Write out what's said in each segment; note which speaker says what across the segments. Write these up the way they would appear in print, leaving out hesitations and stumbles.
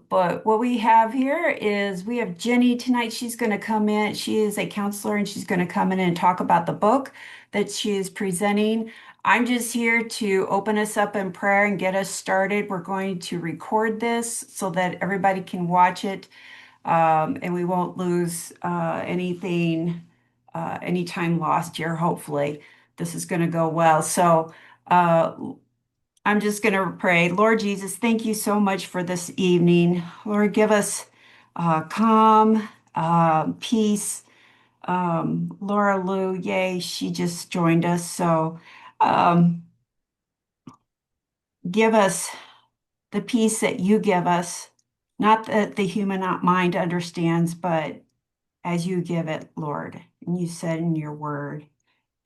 Speaker 1: But what we have here is we have Jenny tonight. She's going to come in. She is a counselor and she's going to come in and talk about the book that she is presenting. I'm just here to open us up in prayer and get us started. We're going to record this so that everybody can watch it, and we won't lose any time lost here, hopefully. This is going to go well. So, uh, I'm just going to pray. Lord Jesus, thank you so much for this evening. Lord, give us calm, peace. Laura Lou, yay, she just joined us. So um, give us the peace that you give us, not that the human mind understands, but as you give it, Lord. And you said in your word,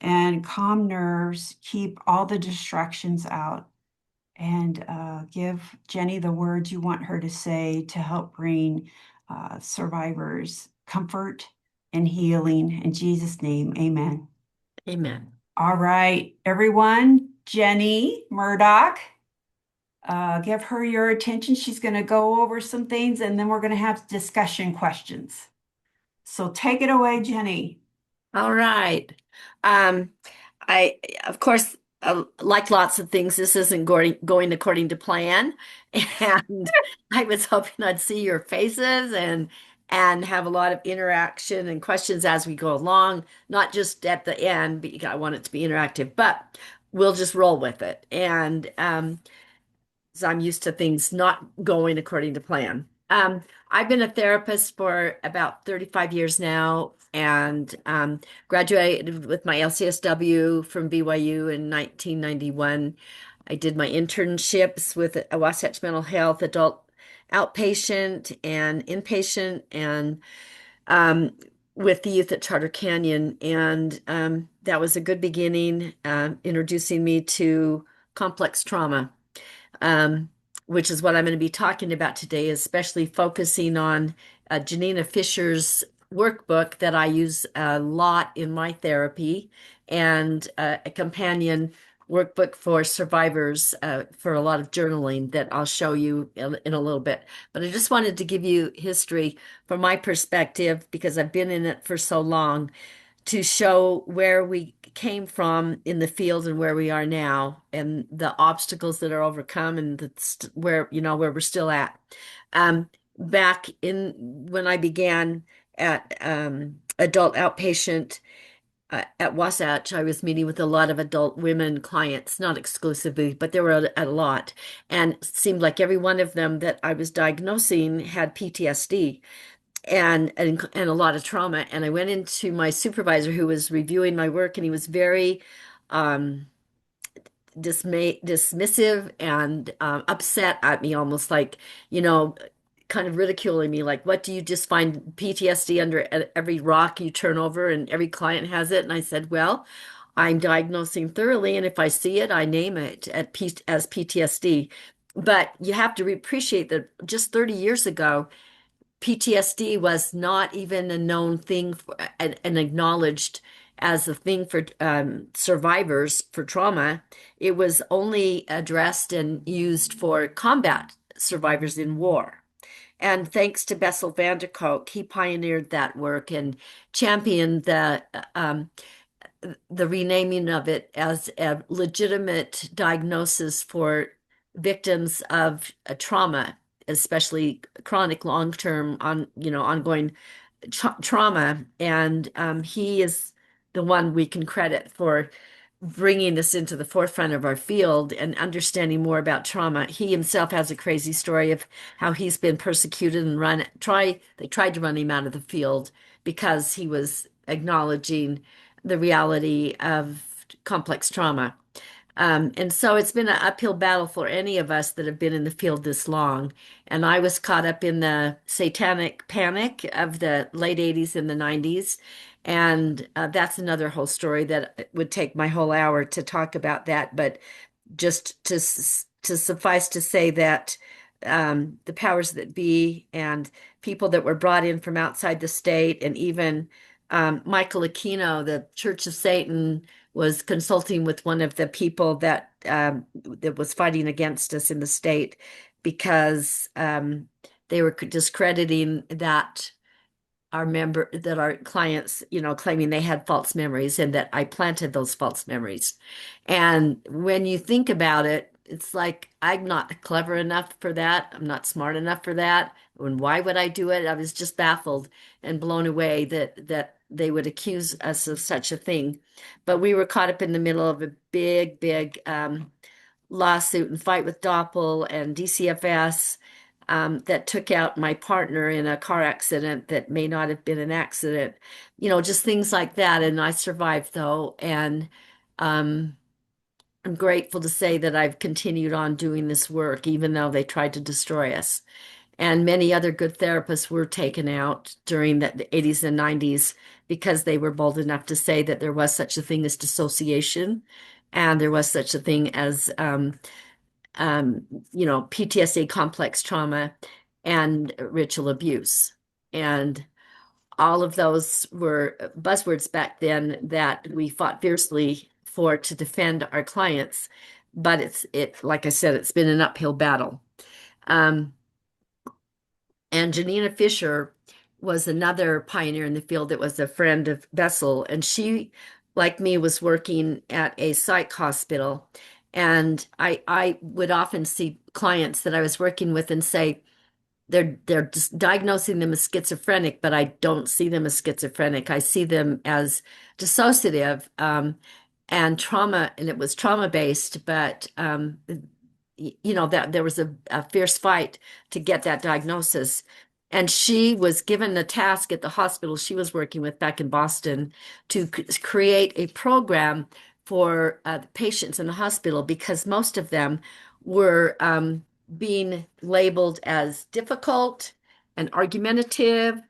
Speaker 1: and calm nerves, keep all the distractions out. And give Jenny the words you want her to say to help bring survivors comfort and healing. In Jesus' name, amen.
Speaker 2: Amen.
Speaker 1: All right, everyone, Jennie Murdock, give her your attention. She's going to go over some things and then we're going to have discussion questions. So take it away, Jenny.
Speaker 2: All right. Um, I, of course, like lots of things, this isn't going according to plan. And I was hoping I'd see your faces and have a lot of interaction and questions as we go along, not just at the end, because I want it to be interactive, but we'll just roll with it. And so I'm used to things not going according to plan. I've been a therapist for about 35 years now and graduated with my LCSW from BYU in 1991. I did my internships with Wasatch Mental Health, adult outpatient and inpatient, and um, with the youth at Charter Canyon. And that was a good beginning, introducing me to complex trauma, um, which is what I'm going to be talking about today, especially focusing on Janina Fisher's workbook that I use a lot in my therapy and a companion workbook for survivors for a lot of journaling that I'll show you in a little bit. But I just wanted to give you history from my perspective because I've been in it for so long to show where we came from in the field and where we are now and the obstacles that are overcome and that's where where we're still at. Back in when I began at adult outpatient at Wasatch, I was meeting with a lot of adult women clients, not exclusively, but there were a lot. And it seemed like every one of them that I was diagnosing had PTSD and a lot of trauma. And I went into my supervisor who was reviewing my work, and he was very um, dismissive and upset at me, almost like, you know, kind of ridiculing me, like, what do you just find PTSD under every rock you turn over and every client has it? And I said, well, I'm diagnosing thoroughly, and if I see it, I name it as PTSD. But you have to appreciate that just 30 years ago, PTSD was not even a known thing and acknowledged as a thing for survivors for trauma. It was only addressed and used for combat survivors in war. And thanks to Bessel van der Kolk, he pioneered that work and championed the renaming of it as a legitimate diagnosis for victims of trauma, especially chronic long-term ongoing trauma. And he is the one we can credit for bringing this into the forefront of our field and understanding more about trauma. He himself has a crazy story of how he's been persecuted and they tried to run him out of the field because he was acknowledging the reality of complex trauma. And so it's been an uphill battle for any of us that have been in the field this long. And I was caught up in the satanic panic of the late 80s and the 90s. And that's another whole story that would take my whole hour to talk about that. But just to suffice to say that the powers that be and people that were brought in from outside the state, and even Michael Aquino, the Church of Satan, was consulting with one of the people that was fighting against us in the state because they were discrediting that our clients, claiming they had false memories and that I planted those false memories. And when you think about it, it's like I'm not clever enough for that. I'm not smart enough for that. And why would I do it? I was just baffled and blown away that they would accuse us of such a thing. But we were caught up in the middle of a big, big lawsuit and fight with Doppel and DCFS that took out my partner in a car accident that may not have been an accident, just things like that. And I survived though. And um, I'm grateful to say that I've continued on doing this work, even though they tried to destroy us. And many other good therapists were taken out during the 80s and 90s because they were bold enough to say that there was such a thing as dissociation and there was such a thing as um, PTSD, complex trauma, and ritual abuse. And all of those were buzzwords back then that we fought fiercely for to defend our clients. But like I said, it's been an uphill battle. Um, and Janina Fisher was another pioneer in the field that was a friend of Bessel. And she, like me, was working at a psych hospital. And I would often see clients that I was working with and say, they're just diagnosing them as schizophrenic, but I don't see them as schizophrenic. I see them as dissociative, and trauma, and it was trauma based, but that there was a fierce fight to get that diagnosis. And she was given the task at the hospital she was working with back in Boston to create a program for the patients in the hospital because most of them were being labeled as difficult and argumentative.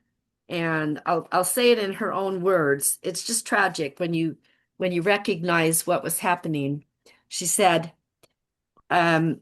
Speaker 2: And I'll say it in her own words. It's just tragic when you recognize what was happening. She said, um,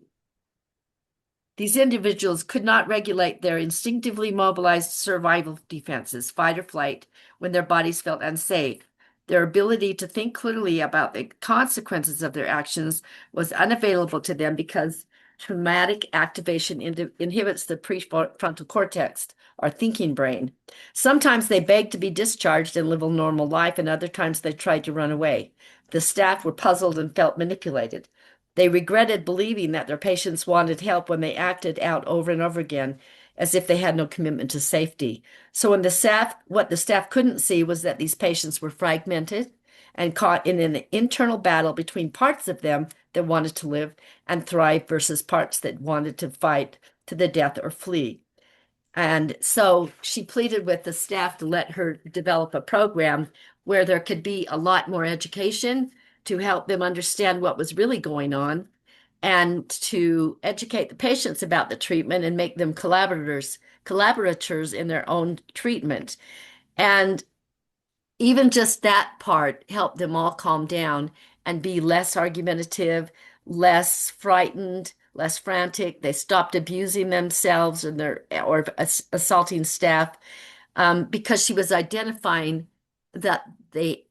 Speaker 2: these individuals could not regulate their instinctively mobilized survival defenses, fight or flight, when their bodies felt unsafe. Their ability to think clearly about the consequences of their actions was unavailable to them because traumatic activation inhibits the prefrontal cortex, our thinking brain. Sometimes they begged to be discharged and live a normal life, and other times they tried to run away. The staff were puzzled and felt manipulated. They regretted believing that their patients wanted help when they acted out over and over again as if they had no commitment to safety. So what the staff couldn't see was that these patients were fragmented and caught in an internal battle between parts of them that wanted to live and thrive versus parts that wanted to fight to the death or flee. And so she pleaded with the staff to let her develop a program where there could be a lot more education to help them understand what was really going on and to educate the patients about the treatment and make them collaborators in their own treatment. And even just that part helped them all calm down and be less argumentative, less frightened, less frantic. They stopped abusing themselves and or assaulting staff because she was identifying that the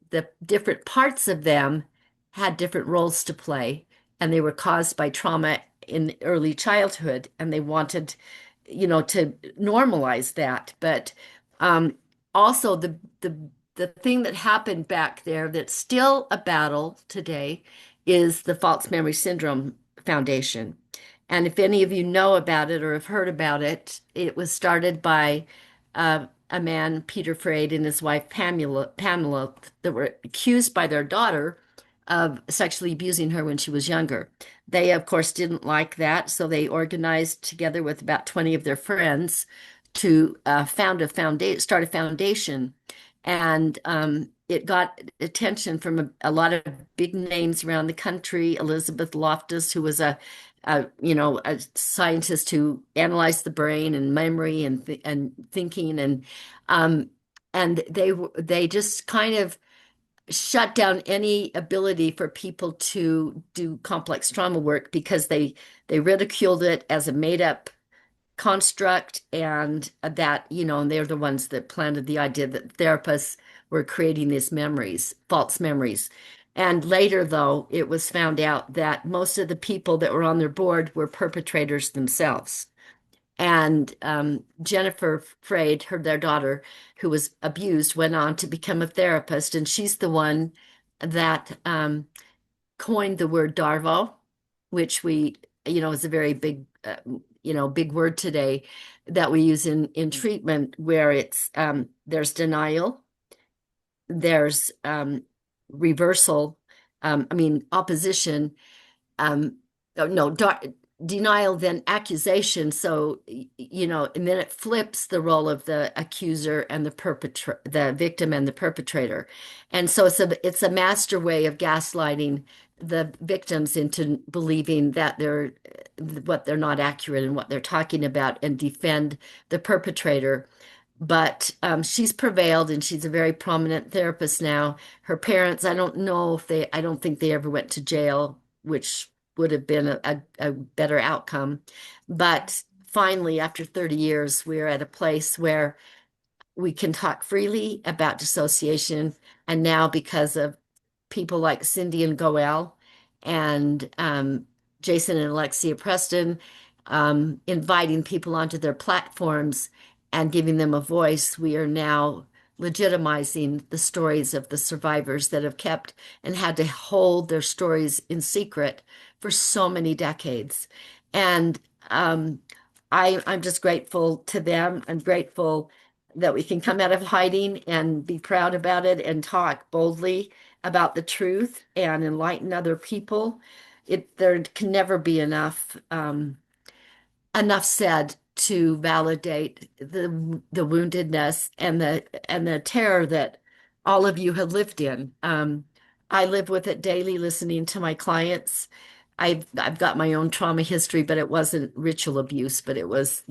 Speaker 2: different parts of them had different roles to play, and they were caused by trauma in early childhood, and they wanted, to normalize that. But also the thing that happened back there that's still a battle today is the False Memory Syndrome Foundation. And if any of you know about it or have heard about it, it was started by a man, Peter Freyd, and his wife, Pamela, that were accused by their daughter of sexually abusing her when she was younger. They, of course, didn't like that, so they organized together with about 20 of their friends to start a foundation. And it got attention from a lot of big names around the country. Elizabeth Loftus, who was a scientist who analyzed the brain and memory and thinking, um, and they just kind of shut down any ability for people to do complex trauma work because they ridiculed it as a made up construct, and that, and they're the ones that planted the idea that therapists were creating these memories, false memories. And later, though, it was found out that most of the people that were on their board were perpetrators themselves. And Jennifer Freyd, their daughter, who was abused, went on to become a therapist, and she's the one that coined the word Darvo, which is a very big, big word today that we use in treatment, where there's denial, there's reversal, opposition, oh, no, denial, then accusation. So, and then it flips the role of the accuser and the victim and the perpetrator. And so it's a master way of gaslighting the victims into believing that they're not accurate in what they're talking about, and defend the perpetrator. But she's prevailed, and she's a very prominent therapist now. Her parents, I don't think they ever went to jail, which would have been a better outcome. But finally, after 30 years, we're at a place where we can talk freely about dissociation. And now, because of people like Cindy and Goel and Jason and Alexia Preston, inviting people onto their platforms and giving them a voice, we are now legitimizing the stories of the survivors that have kept and had to hold their stories in secret for so many decades. And I'm just grateful to them. I'm grateful that we can come out of hiding and be proud about it and talk boldly about the truth and enlighten other people. There can never be enough said to validate the woundedness and the terror that all of you have lived in. I live with it daily, listening to my clients. I've got my own trauma history, but it wasn't ritual abuse, but it was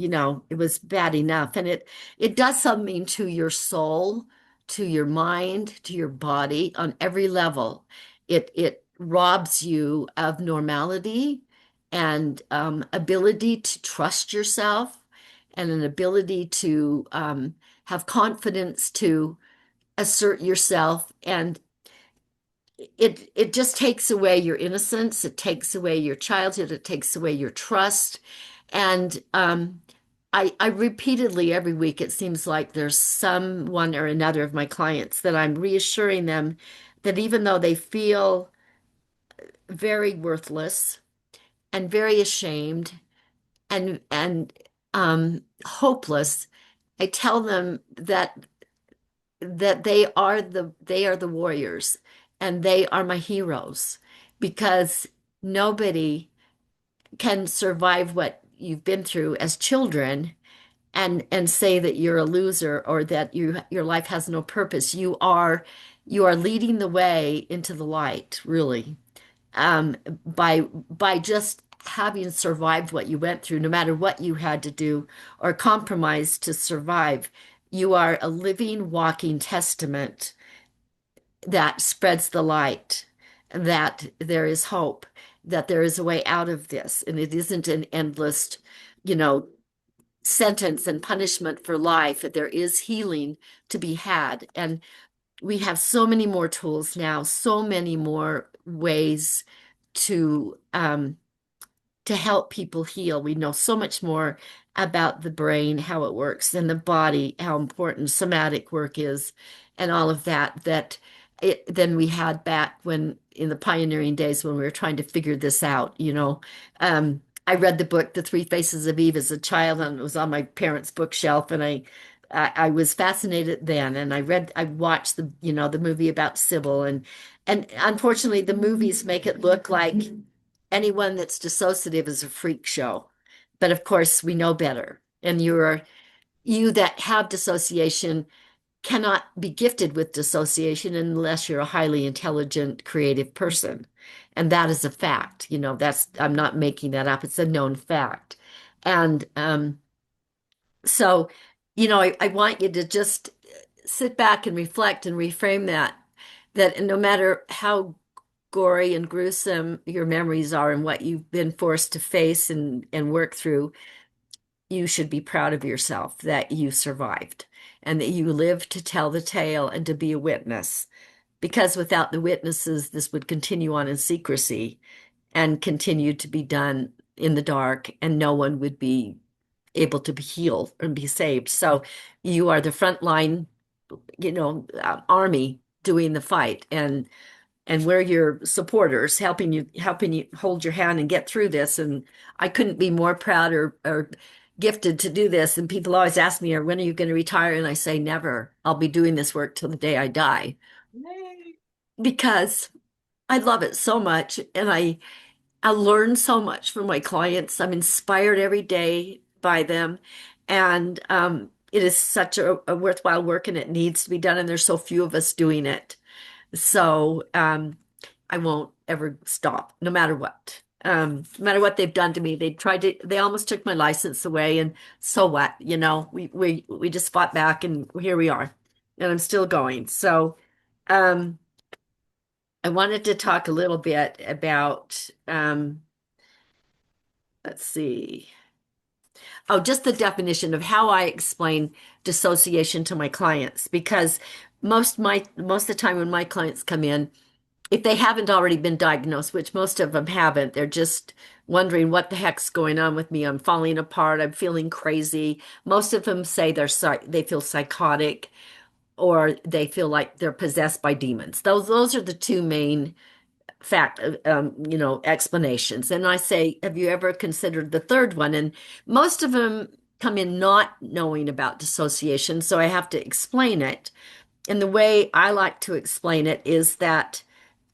Speaker 2: bad enough. And it does something to your soul, to your mind, to your body on every level. It robs you of normality and ability to trust yourself, and an ability to have confidence to assert yourself. And it just takes away your innocence. It takes away your childhood. It takes away your trust. And I repeatedly every week, it seems like there's someone or another of my clients that I'm reassuring them that even though they feel very worthless and very ashamed and hopeless, I tell them that they are the warriors, and they are my heroes, because nobody can survive what you've been through as children and say that you're a loser, or that your life has no purpose. You are leading the way into the light, really, by just having survived what you went through. No matter what you had to do or compromise to survive, you are a living, walking testament that spreads the light, that there is hope, that there is a way out of this, and it isn't an endless, you know, sentence and punishment for life. That there is healing to be had. And we have so many more tools now, so many more ways to to help people heal. We know so much more about the brain, how it works, and the body, how important somatic work is, and all of that, than we had back when in the pioneering days when we were trying to figure this out. I read the book The Three Faces of Eve as a child, and it was on my parents' bookshelf, and I was fascinated then. And I watched the movie about Sybil, and unfortunately the movies make it look like anyone that's dissociative is a freak show. But of course, we know better. And you that have dissociation cannot be gifted with dissociation unless you're a highly intelligent, creative person. And that is a fact. I'm not making that up. It's a known fact. And so, I want you to just sit back and reflect and reframe that no matter how gory and gruesome your memories are and what you've been forced to face and work through, you should be proud of yourself that you survived and that you lived to tell the tale and to be a witness. because without the witnesses, this would continue on in secrecy and continue to be done in the dark, and no one would be able to be healed and be saved. So you are the frontline, army doing the fight, and we're your supporters, helping you hold your hand and get through this. And I couldn't be more proud or gifted to do this. And people always ask me, when are you going to retire? And I say, never. I'll be doing this work till the day I die because I love it so much. And I learn so much from my clients. I'm inspired every day by them. And it is such a worthwhile work, and it needs to be done. And there's so few of us doing it. So I won't ever stop, no matter what. No matter what they've done to me, they almost took my license away, and so what? We just fought back, and here we are, and I'm still going. So, um, I wanted to talk a little bit about, let's see. Oh, just the definition of how I explain dissociation to my clients, because most of the time when my clients come in, if they haven't already been diagnosed, which most of them haven't, they're just wondering what the heck's going on with me. I'm falling apart. I'm feeling crazy. Most of them say they feel psychotic, or they feel like they're possessed by demons. Those are the two main explanations. And I say, have you ever considered the third one? And most of them come in not knowing about dissociation, so I have to explain it. And the way I like to explain it is that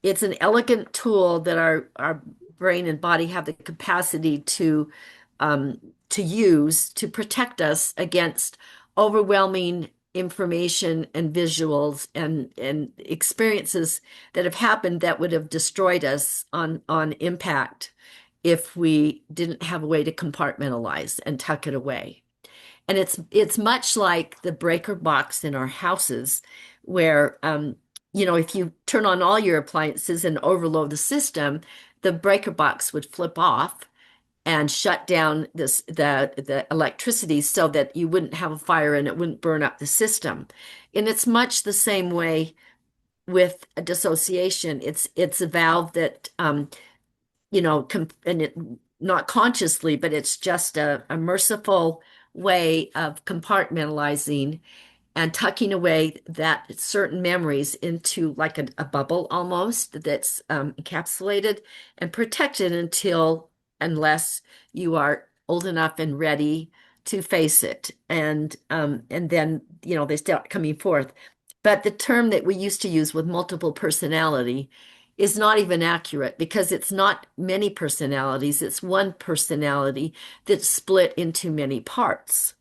Speaker 2: it's an elegant tool that our brain and body have the capacity to use to protect us against overwhelming information and visuals and experiences that have happened that would have destroyed us on impact if we didn't have a way to compartmentalize and tuck it away. And it's much like the breaker box in our houses, where if you turn on all your appliances and overload the system, the breaker box would flip off and shut down the electricity so that you wouldn't have a fire and it wouldn't burn up the system. And it's much the same way with a dissociation. It's a valve that and it not consciously, but it's just a merciful way of compartmentalizing and tucking away that certain memories into like a bubble almost that's encapsulated and protected unless you are old enough and ready to face it. And then they start coming forth. But the term that we used to use with multiple personality is not even accurate, because it's not many personalities, it's one personality that's split into many parts,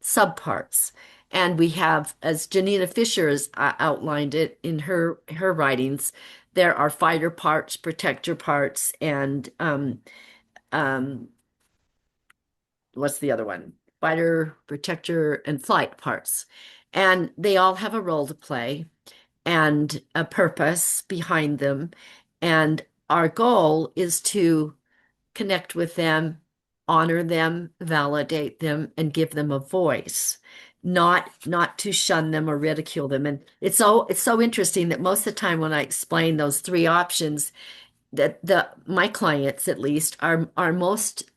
Speaker 2: subparts. And we have, as Janina Fisher has outlined it in her writings, there are fighter parts, protector parts, and um, what's the other one? Fighter, protector, and flight parts. And they all have a role to play and a purpose behind them. And our goal is to connect with them, honor them, validate them, and give them a voice, not to shun them or ridicule them. And it's so interesting that most of the time when I explain those three options, that my clients at least are most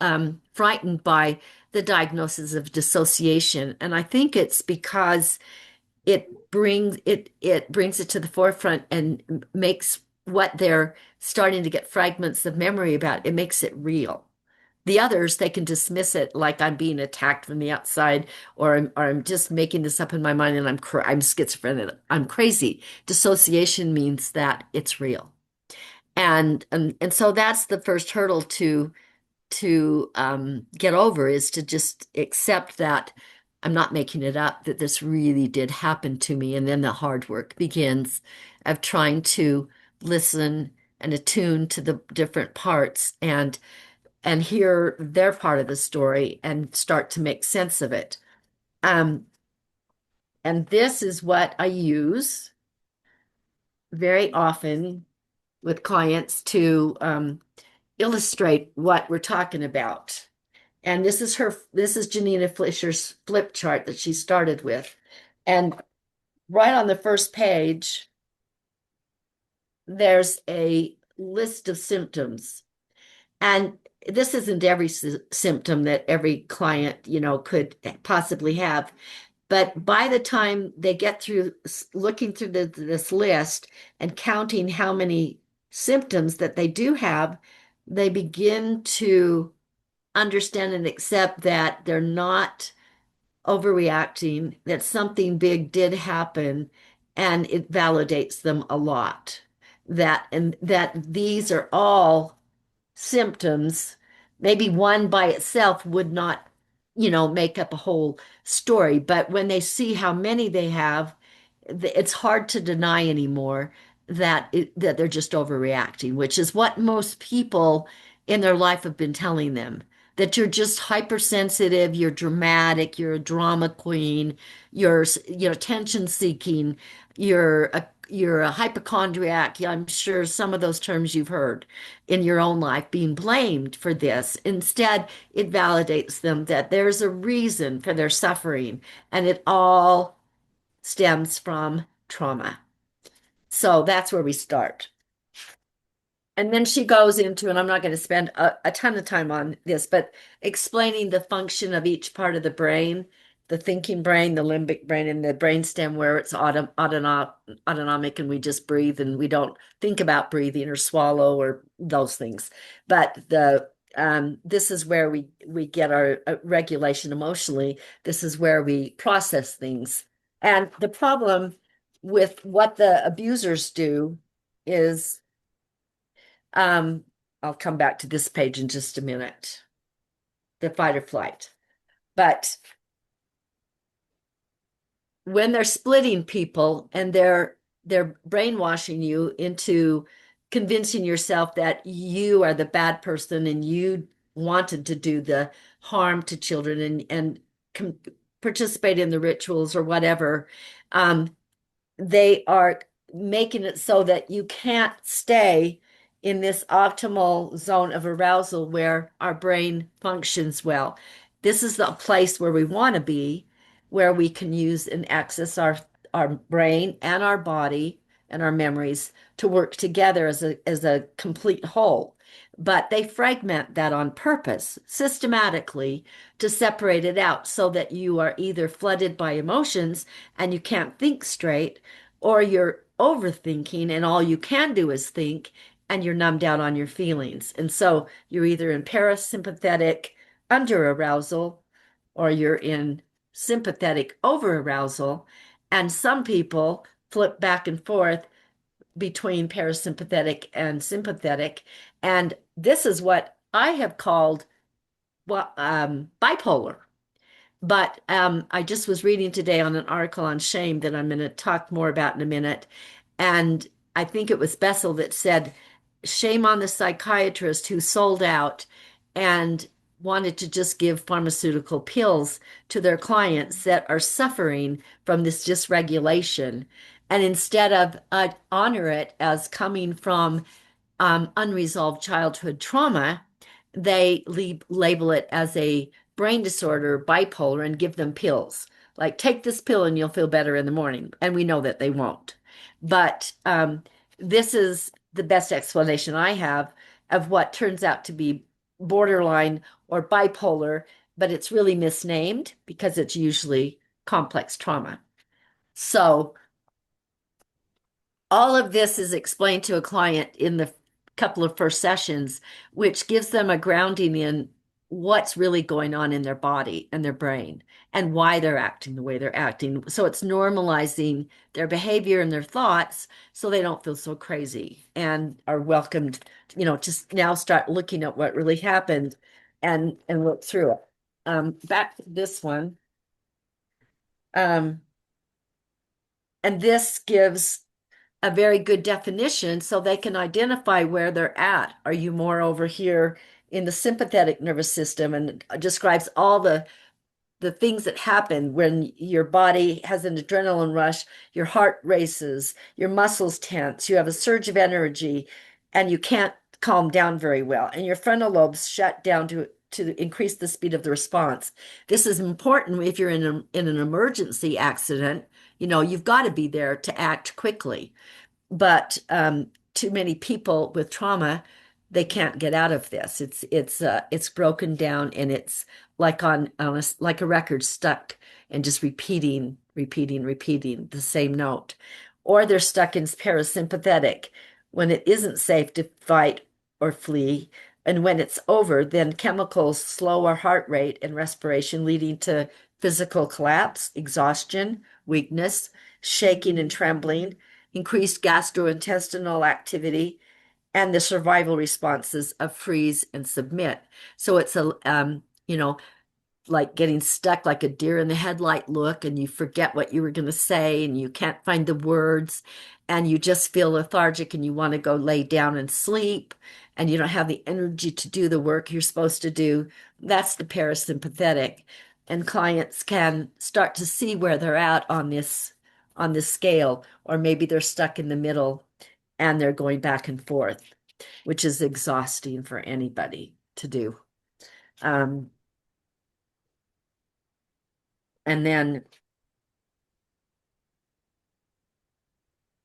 Speaker 2: frightened by the diagnosis of dissociation. And I think it's because it brings it to the forefront and makes what they're starting to get fragments of memory about, it makes it real. The others, they can dismiss it like I'm being attacked from the outside, or I'm just making this up in my mind, and I'm schizophrenic. I'm crazy. Dissociation means that it's real. And so that's the first hurdle to get over, is to just accept that I'm not making it up, that this really did happen to me. And then the hard work begins of trying to listen and attune to the different parts and hear their part of the story and start to make sense of it. Um, and this is what I use very often with clients to illustrate what we're talking about. And this is Janina Fisher's flip chart that she started with. And right on the first page, there's a list of symptoms. And this isn't every symptom that every client, could possibly have. But by the time they get through looking through this list and counting how many symptoms that they do have, they begin to understand and accept that they're not overreacting, that something big did happen, and it validates them a lot. That these are all symptoms. Maybe one by itself would not, make up a whole story, but when they see how many they have, it's hard to deny anymore that they're just overreacting, which is what most people in their life have been telling them. That you're just hypersensitive, you're dramatic, you're a drama queen, you're attention seeking, you're a hypochondriac. Yeah, I'm sure some of those terms you've heard in your own life being blamed for this. Instead, it validates them that there's a reason for their suffering, and it all stems from trauma. So that's where we start. And then she goes into, and I'm not going to spend a ton of time on this, but explaining the function of each part of the brain, the thinking brain, the limbic brain, and the brainstem where it's autonomic and we just breathe and we don't think about breathing or swallow or those things. But this is where we get our regulation emotionally. This is where we process things. And the problem with what the abusers do is I'll come back to this page in just a minute, the fight or flight. But when they're splitting people and they're brainwashing you into convincing yourself that you are the bad person and you wanted to do the harm to children and participate in the rituals or whatever, they are making it so that you can't stay in this optimal zone of arousal where our brain functions well. This is the place where we want to be, where we can use and access our brain and our body and our memories to work together as a complete whole. But they fragment that on purpose, systematically, to separate it out so that you are either flooded by emotions and you can't think straight, or you're overthinking and all you can do is think and you're numbed out on your feelings. And so you're either in parasympathetic under arousal or you're in sympathetic over arousal. And some people flip back and forth between parasympathetic and sympathetic. And this is what I have called, well, bipolar. But I just was reading today on an article on shame that I'm going to talk more about in a minute. And I think it was Bessel that said, shame on the psychiatrist who sold out and wanted to just give pharmaceutical pills to their clients that are suffering from this dysregulation. And instead of honor it as coming from unresolved childhood trauma, they label it as a brain disorder, bipolar, and give them pills. Like, take this pill and you'll feel better in the morning. And we know that they won't. But this is the best explanation I have of what turns out to be borderline or bipolar, but it's really misnamed because it's usually complex trauma. So, all of this is explained to a client in the couple of first sessions, which gives them a grounding in what's really going on in their body and their brain and why they're acting the way they're acting. So it's normalizing their behavior and their thoughts so they don't feel so crazy and are welcomed, just now start looking at what really happened and look through it. Back to this one. Um, and this gives a very good definition so they can identify where they're at. Are you more over here in the sympathetic nervous system? And it describes all the things that happen when your body has an adrenaline rush, your heart races, your muscles tense, you have a surge of energy, and you can't calm down very well, and your frontal lobes shut down to increase the speed of the response. This is important if you're in an emergency accident. You've got to be there to act quickly. But too many people with trauma, they can't get out of this. It's broken down, and it's like like a record stuck and just repeating the same note. Or they're stuck in parasympathetic when it isn't safe to fight or flee. And when it's over, then chemicals slow our heart rate and respiration, leading to physical collapse, exhaustion, weakness, shaking and trembling, increased gastrointestinal activity, and the survival responses of freeze and submit. So it's like getting stuck like a deer in the headlight look, and you forget what you were going to say, and you can't find the words, and you just feel lethargic, and you want to go lay down and sleep, and you don't have the energy to do the work you're supposed to do. That's the parasympathetic. And clients can start to see where they're at on this scale, or maybe they're stuck in the middle and they're going back and forth, which is exhausting for anybody to do. Um, and then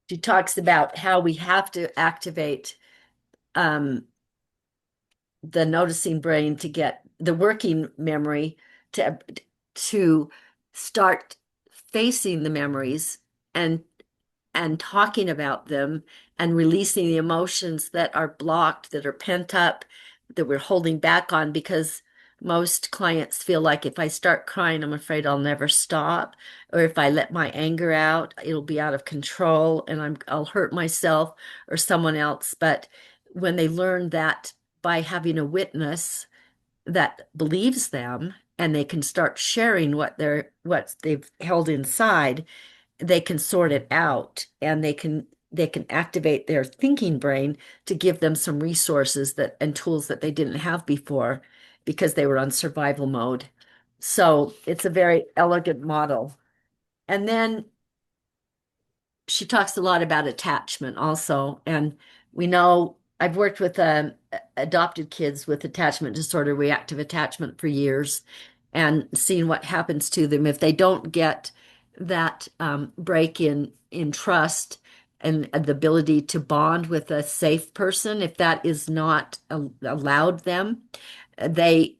Speaker 2: she talks about how we have to activate um, the noticing brain to get the working memory to start facing the memories and talking about them and releasing the emotions that are blocked, that are pent up, that we're holding back on, because most clients feel like if I start crying, I'm afraid I'll never stop. Or if I let my anger out, it'll be out of control and I'll hurt myself or someone else. But when they learn that by having a witness that believes them, and they can start sharing what they've held inside, they can sort it out, and they can activate their thinking brain to give them some resources that and tools that they didn't have before because they were on survival mode. So it's a very elegant model. And then she talks a lot about attachment also. And we know I've worked with adopted kids with attachment disorder, reactive attachment for years, and seen what happens to them if they don't get that break in trust and the ability to bond with a safe person. If that is not allowed them, they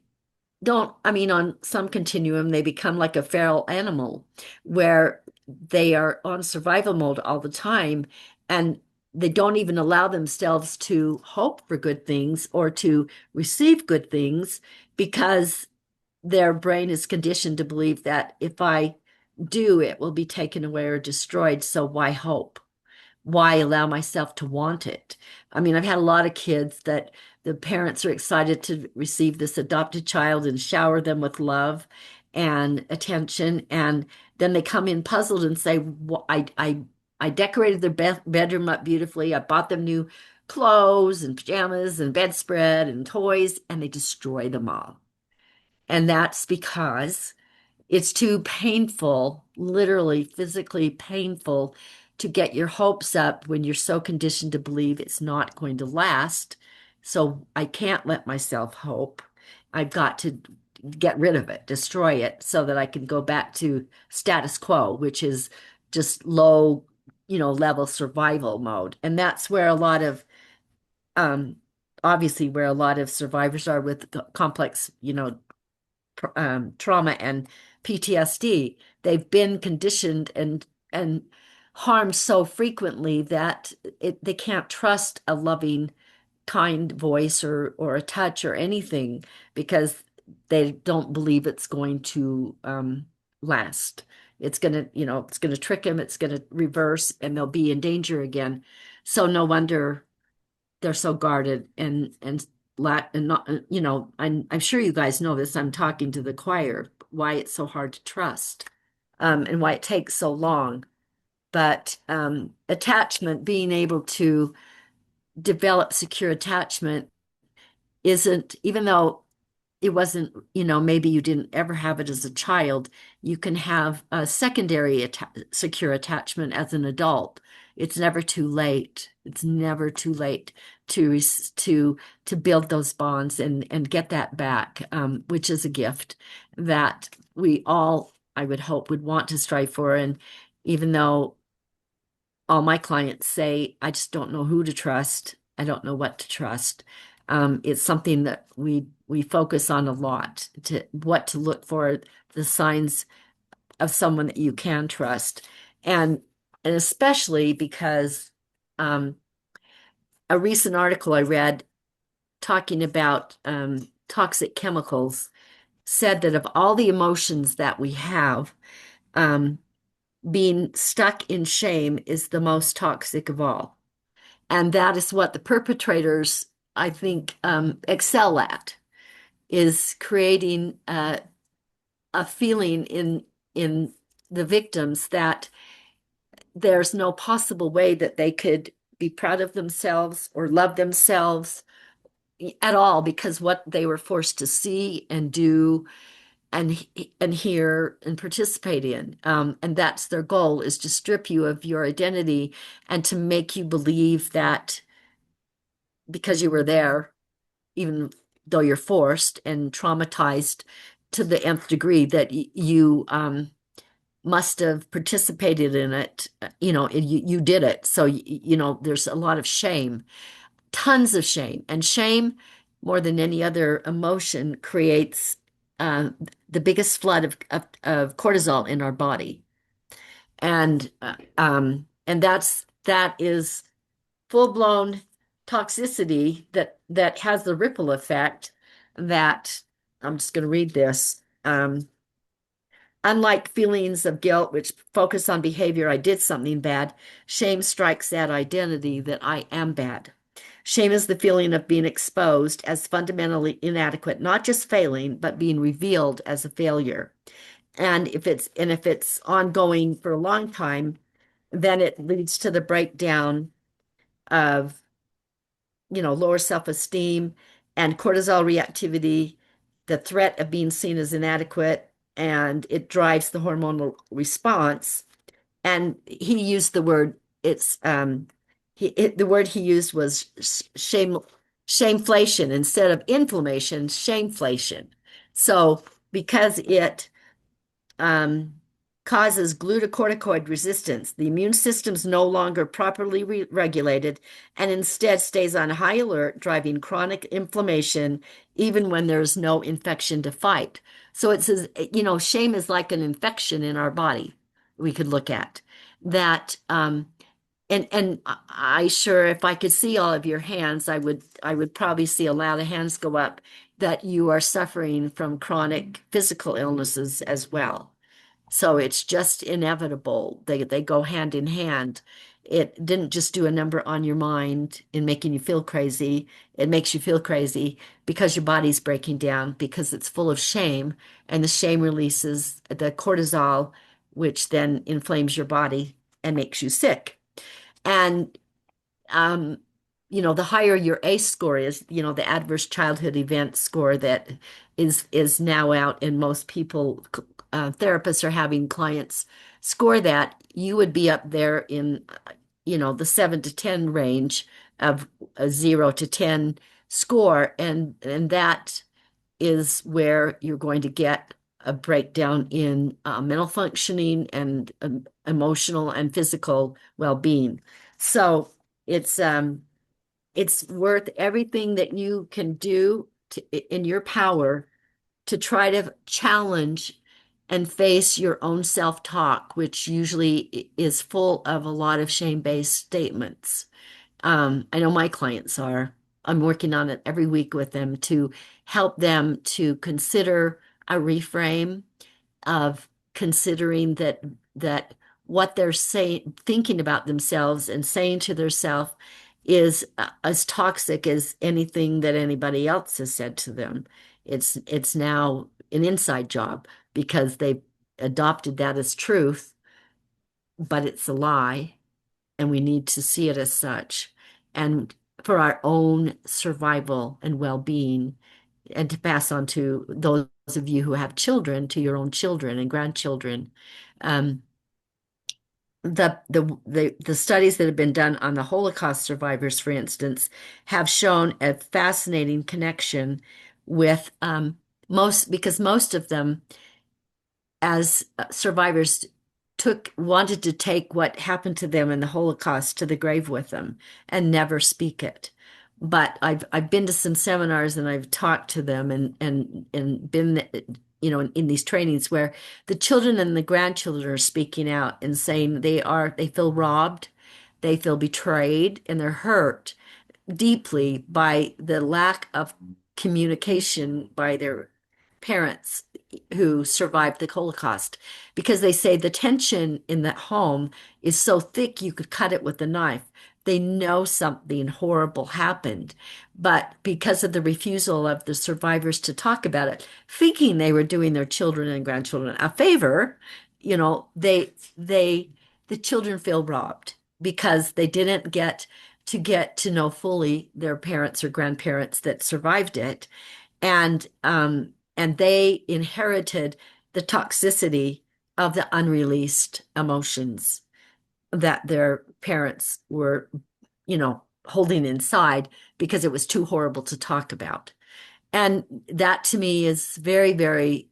Speaker 2: don't, I mean, on some continuum, they become like a feral animal where they are on survival mode all the time, and they don't even allow themselves to hope for good things or to receive good things, because their brain is conditioned to believe that if I do, it will be taken away or destroyed. So why hope? Why allow myself to want it? I mean, I've had a lot of kids that the parents are excited to receive this adopted child and shower them with love and attention. And then they come in puzzled and say, I decorated their bedroom up beautifully. I bought them new clothes and pajamas and bedspread and toys, and they destroy them all. And that's because it's too painful, literally physically painful, to get your hopes up when you're so conditioned to believe it's not going to last. So I can't let myself hope. I've got to get rid of it, destroy it, so that I can go back to status quo, which is just low, level survival mode. And that's where a lot of, um, obviously, where a lot of survivors are with complex, trauma and PTSD. They've been conditioned and harmed so frequently that they can't trust a loving, kind voice or a touch or anything, because they don't believe it's going to last. It's gonna trick them. It's gonna reverse, and they'll be in danger again. So no wonder they're so guarded and lack and not I'm sure you guys know this. I'm talking to the choir, why it's so hard to trust, and why it takes so long. But attachment, being able to develop secure attachment, isn't, even though it wasn't, maybe you didn't ever have it as a child, you can have a secondary secure attachment as an adult. It's never too late. It's never too late to to build those bonds and get that back, which is a gift that we all, I would hope, would want to strive for. And even though all my clients say, I just don't know who to trust. I don't know what to trust. It's something that we focus on a lot, to what to look for, the signs of someone that you can trust. And and especially because um, a recent article I read talking about toxic chemicals said that of all the emotions that we have, um, being stuck in shame is the most toxic of all. And that is what the perpetrators, I think, excel at, is creating a feeling in the victims that there's no possible way that they could be proud of themselves or love themselves at all because what they were forced to see and do and hear and participate in. And that's their goal, is to strip you of your identity and to make you believe that because you were there, even though you're forced and traumatized to the nth degree, that you must have participated in it. You did it. So, there's a lot of shame, tons of shame. And shame, more than any other emotion, creates uh, the biggest flood of cortisol in our body. And that is full-blown toxicity that has the ripple effect that I'm just going to read this. Unlike feelings of guilt, which focus on behavior, I did something bad, shame strikes that identity that I am bad. Shame is the feeling of being exposed as fundamentally inadequate, not just failing, but being revealed as a failure. And if it's ongoing for a long time, then it leads to the breakdown of, lower self-esteem and cortisol reactivity, the threat of being seen as inadequate, and it drives the hormonal response. And he used the word, the word he used was shameflation instead of inflammation, shameflation. So because it um, causes glucocorticoid resistance. The immune system's no longer properly regulated and instead stays on high alert, driving chronic inflammation even when there's no infection to fight. So it says, shame is like an infection in our body we could look at that. And I sure, if I could see all of your hands, I would probably see a lot of hands go up that you are suffering from chronic physical illnesses as well. So it's just inevitable. They go hand in hand. It didn't just do a number on your mind in making you feel crazy. It makes you feel crazy because your body's breaking down because it's full of shame, and the shame releases the cortisol, which then inflames your body and makes you sick. And um, the higher your ACE score is, the adverse childhood event score that is now out, and most people, therapists are having clients score that, you would be up there in, the 7 to 10 range of a 0 to 10 score, and that is where you're going to get a breakdown in mental functioning and emotional and physical well-being. So it's um it's worth everything that you can do in your power to try to challenge and face your own self-talk, which usually is full of a lot of shame-based statements. I know my clients are. I'm working on it every week with them to help them to consider a reframe of considering that what they're saying, thinking about themselves and saying to themselves is as toxic as anything that anybody else has said to them. It's now an inside job because they've adopted that as truth, but it's a lie, and we need to see it as such. And for our own survival and well-being, and to pass on to those of you who have children, to your own children and grandchildren. Um, the studies that have been done on the Holocaust survivors, for instance, have shown a fascinating connection with because most of them, as survivors, wanted to take what happened to them in the Holocaust to the grave with them and never speak it. But I've been to some seminars and I've talked to them and been in these trainings where the children and the grandchildren are speaking out and saying they feel robbed, they feel betrayed, and they're hurt deeply by the lack of communication by their parents who survived the Holocaust because they say the tension in that home is so thick you could cut it with a knife. They know something horrible happened, but because of the refusal of the survivors to talk about it, thinking they were doing their children and grandchildren a favor, you know, the children feel robbed because they didn't get to know fully their parents or grandparents that survived it, and they inherited the toxicity of the unreleased emotions that their parents were, holding inside because it was too horrible to talk about. And that to me is very, very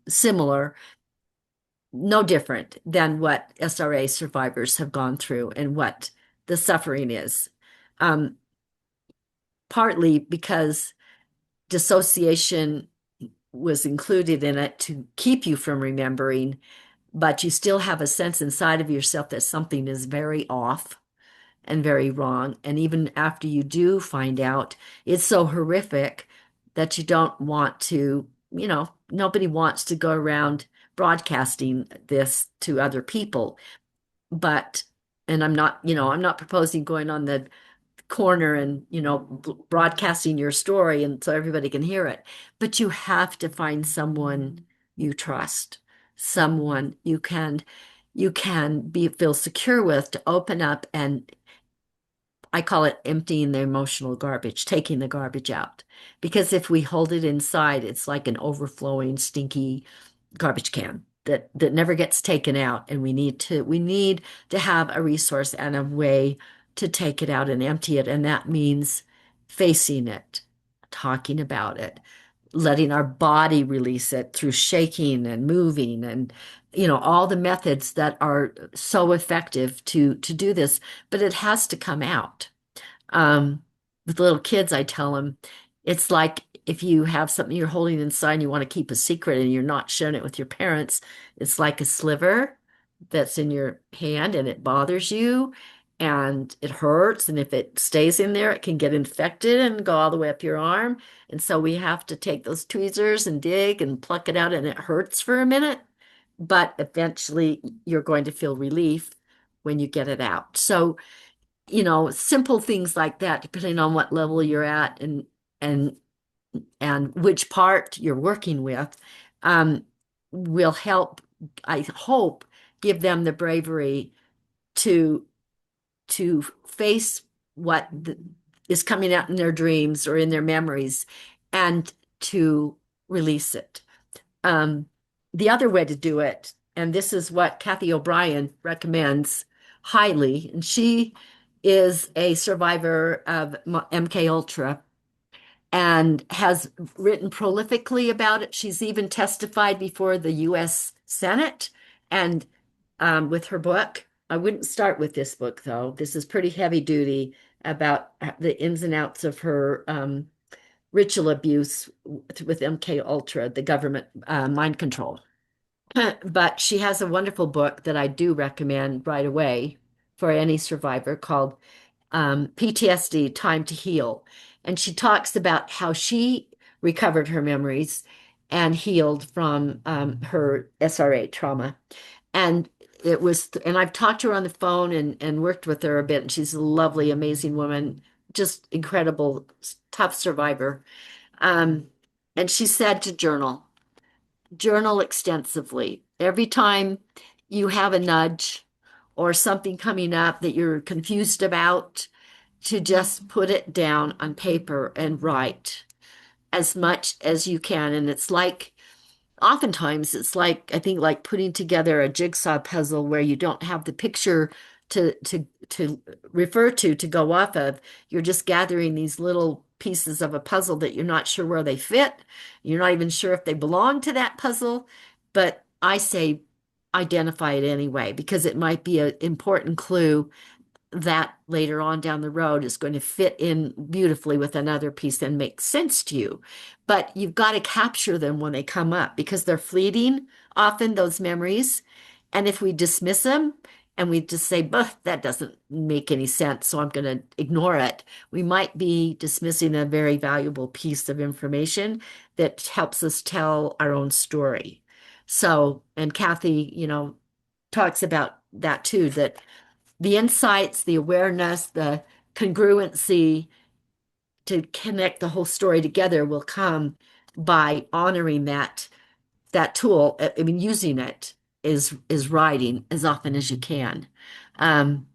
Speaker 2: similar, no different than what SRA survivors have gone through and what the suffering is. Um, Partly because dissociation was included in it to keep you from remembering, but you still have a sense inside of yourself that something is very off and very wrong. And even after you do find out, it's so horrific that you don't want to, nobody wants to go around broadcasting this to other people. But, and I'm not proposing going on the corner and broadcasting your story and so everybody can hear it, but you have to find someone you trust, someone you can be feel secure with to open up, and I call it emptying the emotional garbage, taking the garbage out, because if we hold it inside it's like an overflowing stinky garbage can that never gets taken out, and we need to have a resource and a way to take it out and empty it, and that means facing it, talking about it, letting our body release it through shaking and moving and all the methods that are so effective to do this, but it has to come out. um, with little kids, I tell them it's like if you have something you're holding inside and you want to keep a secret and you're not sharing it with your parents, it's like a sliver that's in your hand and it bothers you and it hurts. And if it stays in there, it can get infected and go all the way up your arm. And so we have to take those tweezers and dig and pluck it out, and it hurts for a minute, but eventually you're going to feel relief when you get it out. So simple things like that, depending on what level you're at and and which part you're working with, um, will help, I hope, give them the bravery to face what is coming out in their dreams or in their memories and to release it. Um, the other way to do it, and this is what Kathy O'Brien recommends highly, and she is a survivor of MK Ultra and has written prolifically about it. She's even testified before the U.S. Senate, and with her book. I wouldn't start with this book though. This is pretty heavy duty about the ins and outs of her ritual abuse with MK Ultra, the government mind control. But she has a wonderful book that I do recommend right away for any survivor called PTSD, Time to Heal. And she talks about how she recovered her memories and healed from her SRA trauma. And and I've talked to her on the phone and worked with her a bit. And she's a lovely, amazing woman, just incredible, tough survivor. Um, and she said to journal extensively. Every time you have a nudge or something coming up that you're confused about, to just put it down on paper and write as much as you can. And oftentimes it's like, I think, like putting together a jigsaw puzzle where you don't have the picture to refer to go off of. You're just gathering these little pieces of a puzzle that you're not sure where they fit. You're not even sure if they belong to that puzzle. But I say identify it anyway because it might be an important clue that later on down the road is going to fit in beautifully with another piece and make sense to you. But you've got to capture them when they come up because they're fleeting, often those memories. And if we dismiss them and we just say, "Bah, that doesn't make any sense, so I'm going to ignore it," we might be dismissing a very valuable piece of information that helps us tell our own story. So, and Kathy, talks about that too, that the insights, the awareness, the congruency to connect the whole story together will come by honoring that tool. I mean, using it is writing as often as you can. Um,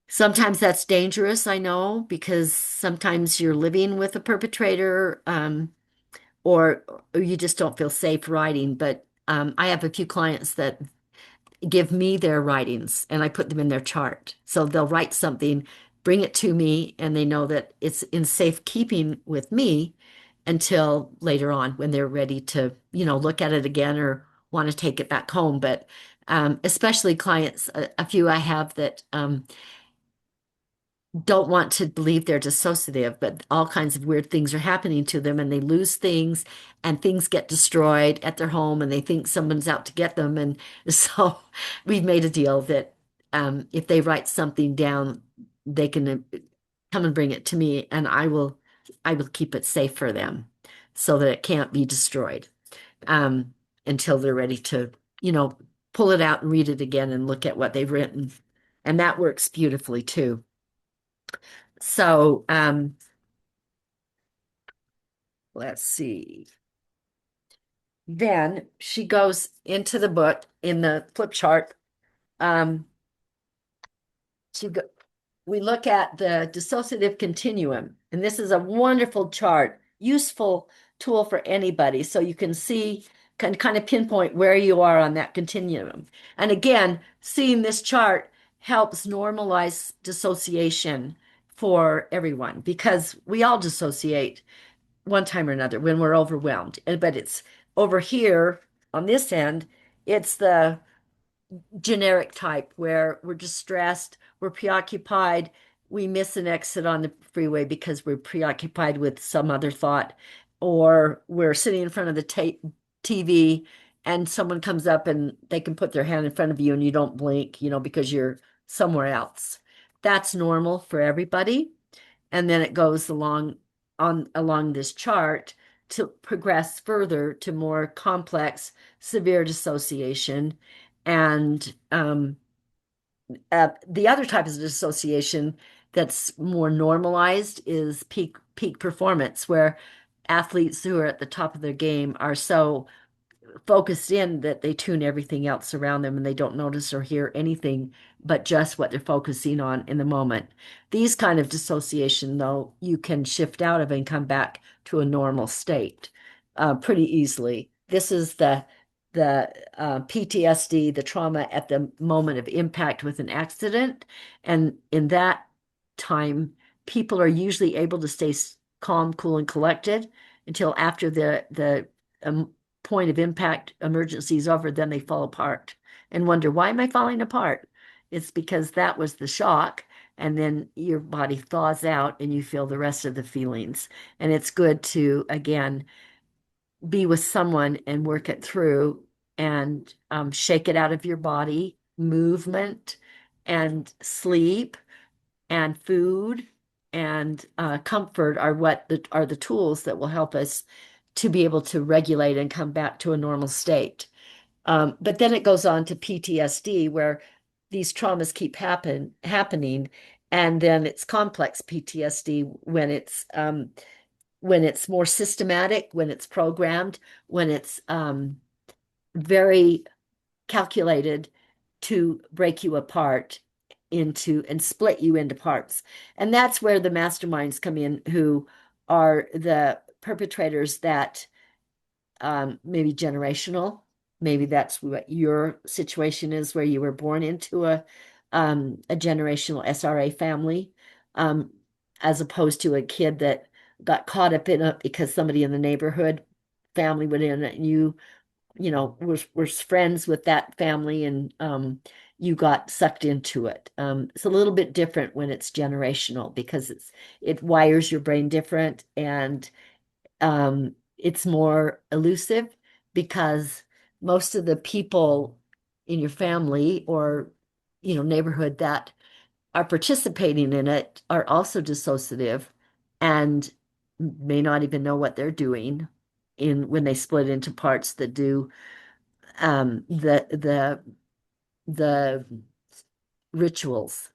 Speaker 2: Sometimes that's dangerous, I know, because sometimes you're living with a perpetrator, or you just don't feel safe writing. But I have a few clients that give me their writings and I put them in their chart. So they'll write something, bring it to me, and they know that it's in safekeeping with me until later on when they're ready to, look at it again or want to take it back home. But especially clients, a few I have that don't want to believe they're dissociative, but all kinds of weird things are happening to them and they lose things and things get destroyed at their home and they think someone's out to get them. And so we've made a deal that if they write something down, they can come and bring it to me and I will keep it safe for them so that it can't be destroyed um, until they're ready to, you know, pull it out and read it again and look at what they've written. And that works beautifully too. So, let's see. Then she goes into the book in the flip chart. Um, she go, we look at the dissociative continuum, and this is a wonderful chart, useful tool for anybody, so you can see, can kind of pinpoint where you are on that continuum. And again, seeing this chart helps normalize dissociation for everyone because we all dissociate one time or another when we're overwhelmed. But it's over here on this end, it's the generic type where we're distressed, we're preoccupied, we miss an exit on the freeway because we're preoccupied with some other thought, or we're sitting in front of the TV and someone comes up and they can put their hand in front of you and you don't blink, because you're somewhere else. That's normal for everybody. And then it goes along this chart to progress further to more complex, severe dissociation. And the other type of dissociation that's more normalized is peak performance, where athletes who are at the top of their game are so focused in that they tune everything else around them and they don't notice or hear anything but just what they're focusing on in the moment. These kind of dissociation, though, you can shift out of and come back to a normal state pretty easily. This is the PTSD, the trauma at the moment of impact with an accident, and in that time, people are usually able to stay calm, cool, and collected until after the point of impact emergency is over, then they fall apart and wonder, why am I falling apart? It's because that was the shock. And then your body thaws out and you feel the rest of the feelings. And it's good to, again, be with someone and work it through and shake it out of your body. Movement and sleep and food and comfort are are the tools that will help us to be able to regulate and come back to a normal state. But then it goes on to PTSD, where these traumas keep happening, and then it's complex PTSD when it's more systematic, when it's programmed, when it's very calculated to break you apart into and split you into parts. And that's where the masterminds come in, who are the perpetrators that maybe generational. Maybe that's what your situation is, where you were born into a generational SRA family, um, as opposed to a kid that got caught up in it because somebody in the neighborhood family went in it and you was friends with that family and you got sucked into it. It's a little bit different when it's generational because it wires your brain different and it's more elusive because most of the people in your family or neighborhood that are participating in it are also dissociative and may not even know what they're doing in when they split into parts that do the rituals.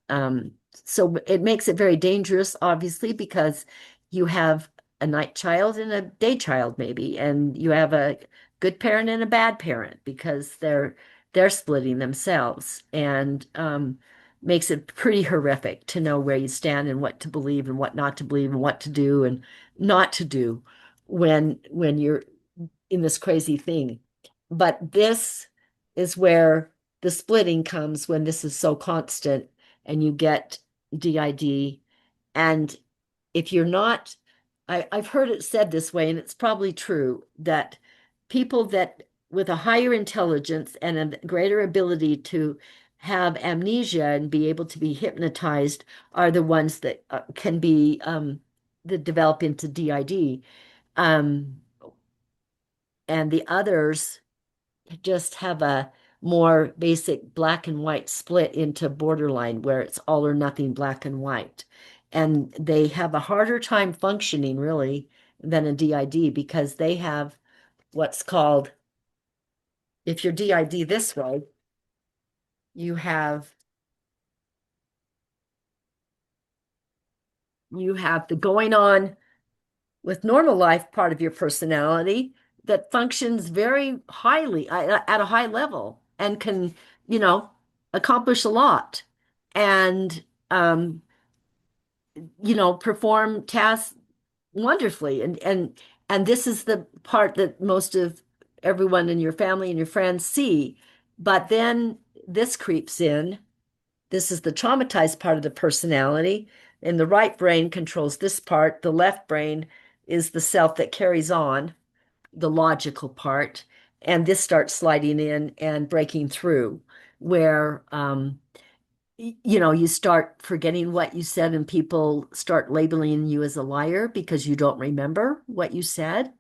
Speaker 2: So it makes it very dangerous, obviously, because you have a night child and a day child, maybe, and you have a good parent and a bad parent because they're splitting themselves, and makes it pretty horrific to know where you stand and what to believe and what not to believe and what to do and not to do when you're in this crazy thing. But this is where the splitting comes when this is so constant and you get DID. And if you're not, I've heard it said this way, and it's probably true, that people that with a higher intelligence and a greater ability to have amnesia and be able to be hypnotized are the ones that can be that develop into DID. Um, and the others just have a more basic black and white split into borderline where it's all or nothing black and white. And they have a harder time functioning really than a DID because they have what's called, if you're DID this way, you have you have the going on with normal life part of your personality that functions very highly at a high level and can, you know, accomplish a lot and, perform tasks wonderfully. And this is the part that most of everyone in your family and your friends see. But then this creeps in. This is the traumatized part of the personality. And the right brain controls this part. The left brain is the self that carries on, the logical part. And this starts sliding in and breaking through, where you start forgetting what you said, and people start labeling you as a liar because you don't remember what you said.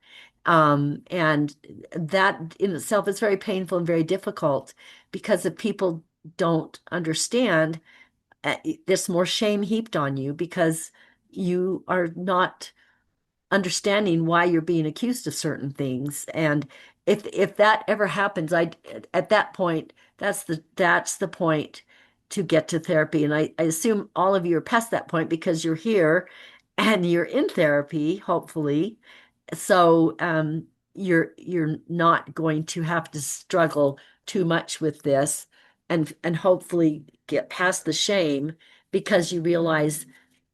Speaker 2: And that in itself is very painful and very difficult because if people don't understand, there's more shame heaped on you because you are not understanding why you're being accused of certain things. And if that ever happens, I at that point, that's the point to get to therapy. And I assume all of you are past that point because you're here and you're in therapy, hopefully. So you're not going to have to struggle too much with this and hopefully get past the shame because you realize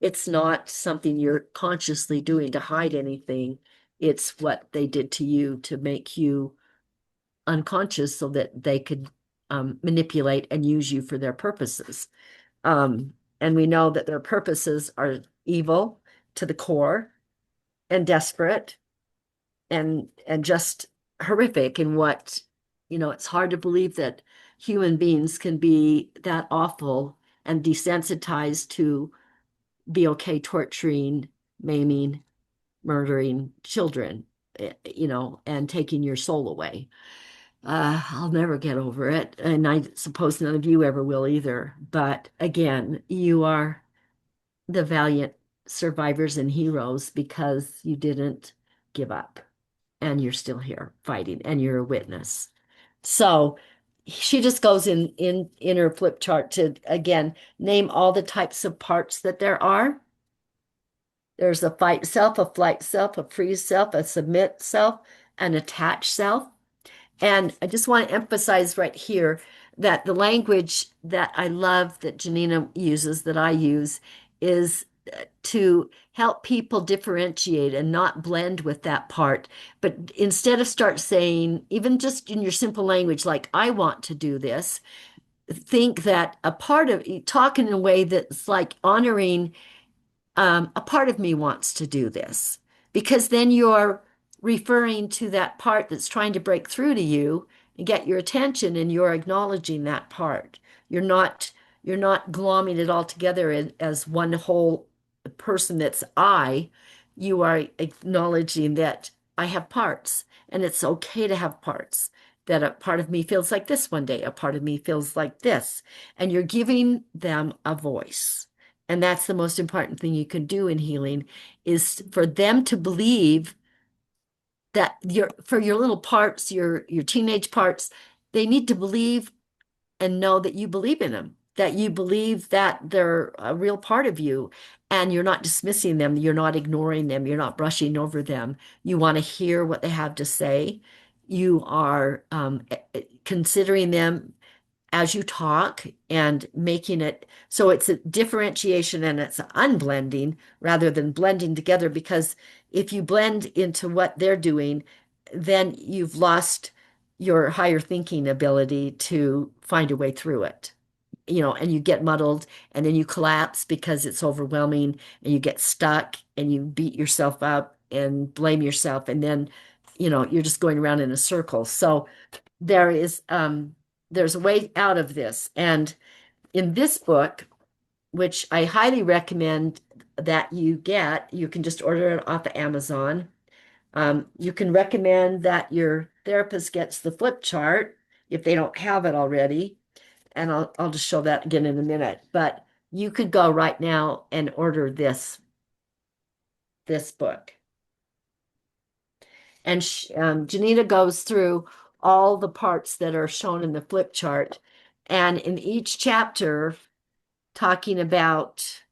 Speaker 2: it's not something you're consciously doing to hide anything. It's what they did to you to make you unconscious so that they could manipulate and use you for their purposes. And we know that their purposes are evil to the core and desperate and just horrific in what, it's hard to believe that human beings can be that awful and desensitized to be okay torturing, maiming, murdering children, and taking your soul away. I'll never get over it. And I suppose none of you ever will either. But again, you are the valiant survivors and heroes because you didn't give up and you're still here fighting and you're a witness. So she just goes in her flip chart to again name all the types of parts that there are. There's a fight self, a flight self, a freeze self, a submit self, an attached self. And I just want to emphasize right here that the language that I love that Janina uses, that I use, is to help people differentiate and not blend with that part. But instead of start saying, even just in your simple language, like, I want to do this, think that a part of talking in a way that's like honoring a part of me wants to do this because then you're referring to that part that's trying to break through to you and get your attention, and you're acknowledging that part. You're not you're not glomming it all together as one whole person that's I. You are acknowledging that I have parts, and it's okay to have parts. That a part of me feels like this one day, a part of me feels like this, and you're giving them a voice. And that's the most important thing you can do in healing is for them to believe that for your little parts, your teenage parts, they need to believe and know that you believe in them, that you believe that they're a real part of you, and you're not dismissing them, you're not ignoring them, you're not brushing over them. You want to hear what they have to say. You are considering them as you talk and making it so it's a differentiation and it's unblending rather than blending together. Because if you blend into what they're doing, then you've lost your higher thinking ability to find a way through it. And you get muddled and then you collapse because it's overwhelming and you get stuck and you beat yourself up and blame yourself. And then, you're just going around in a circle. So there is there's a way out of this. And in this book, which I highly recommend that you get, you can just order it off of Amazon. You can recommend that your therapist gets the flip chart if they don't have it already. And I'll just show that again in a minute. But you could go right now and order this book. And Janita goes through all the parts that are shown in the flip chart. And in each chapter, talking about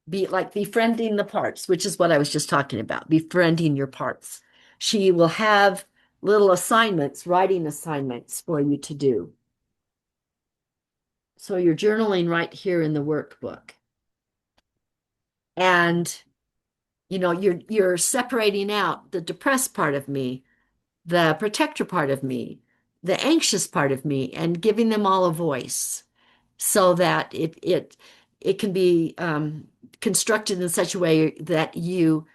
Speaker 2: befriending the parts, which is what I was just talking about, befriending your parts. She will have little assignments, writing assignments for you to do. So you're journaling right here in the workbook. And you're separating out the depressed part of me, the protector part of me, the anxious part of me, and giving them all a voice so that it can be constructed in such a way that you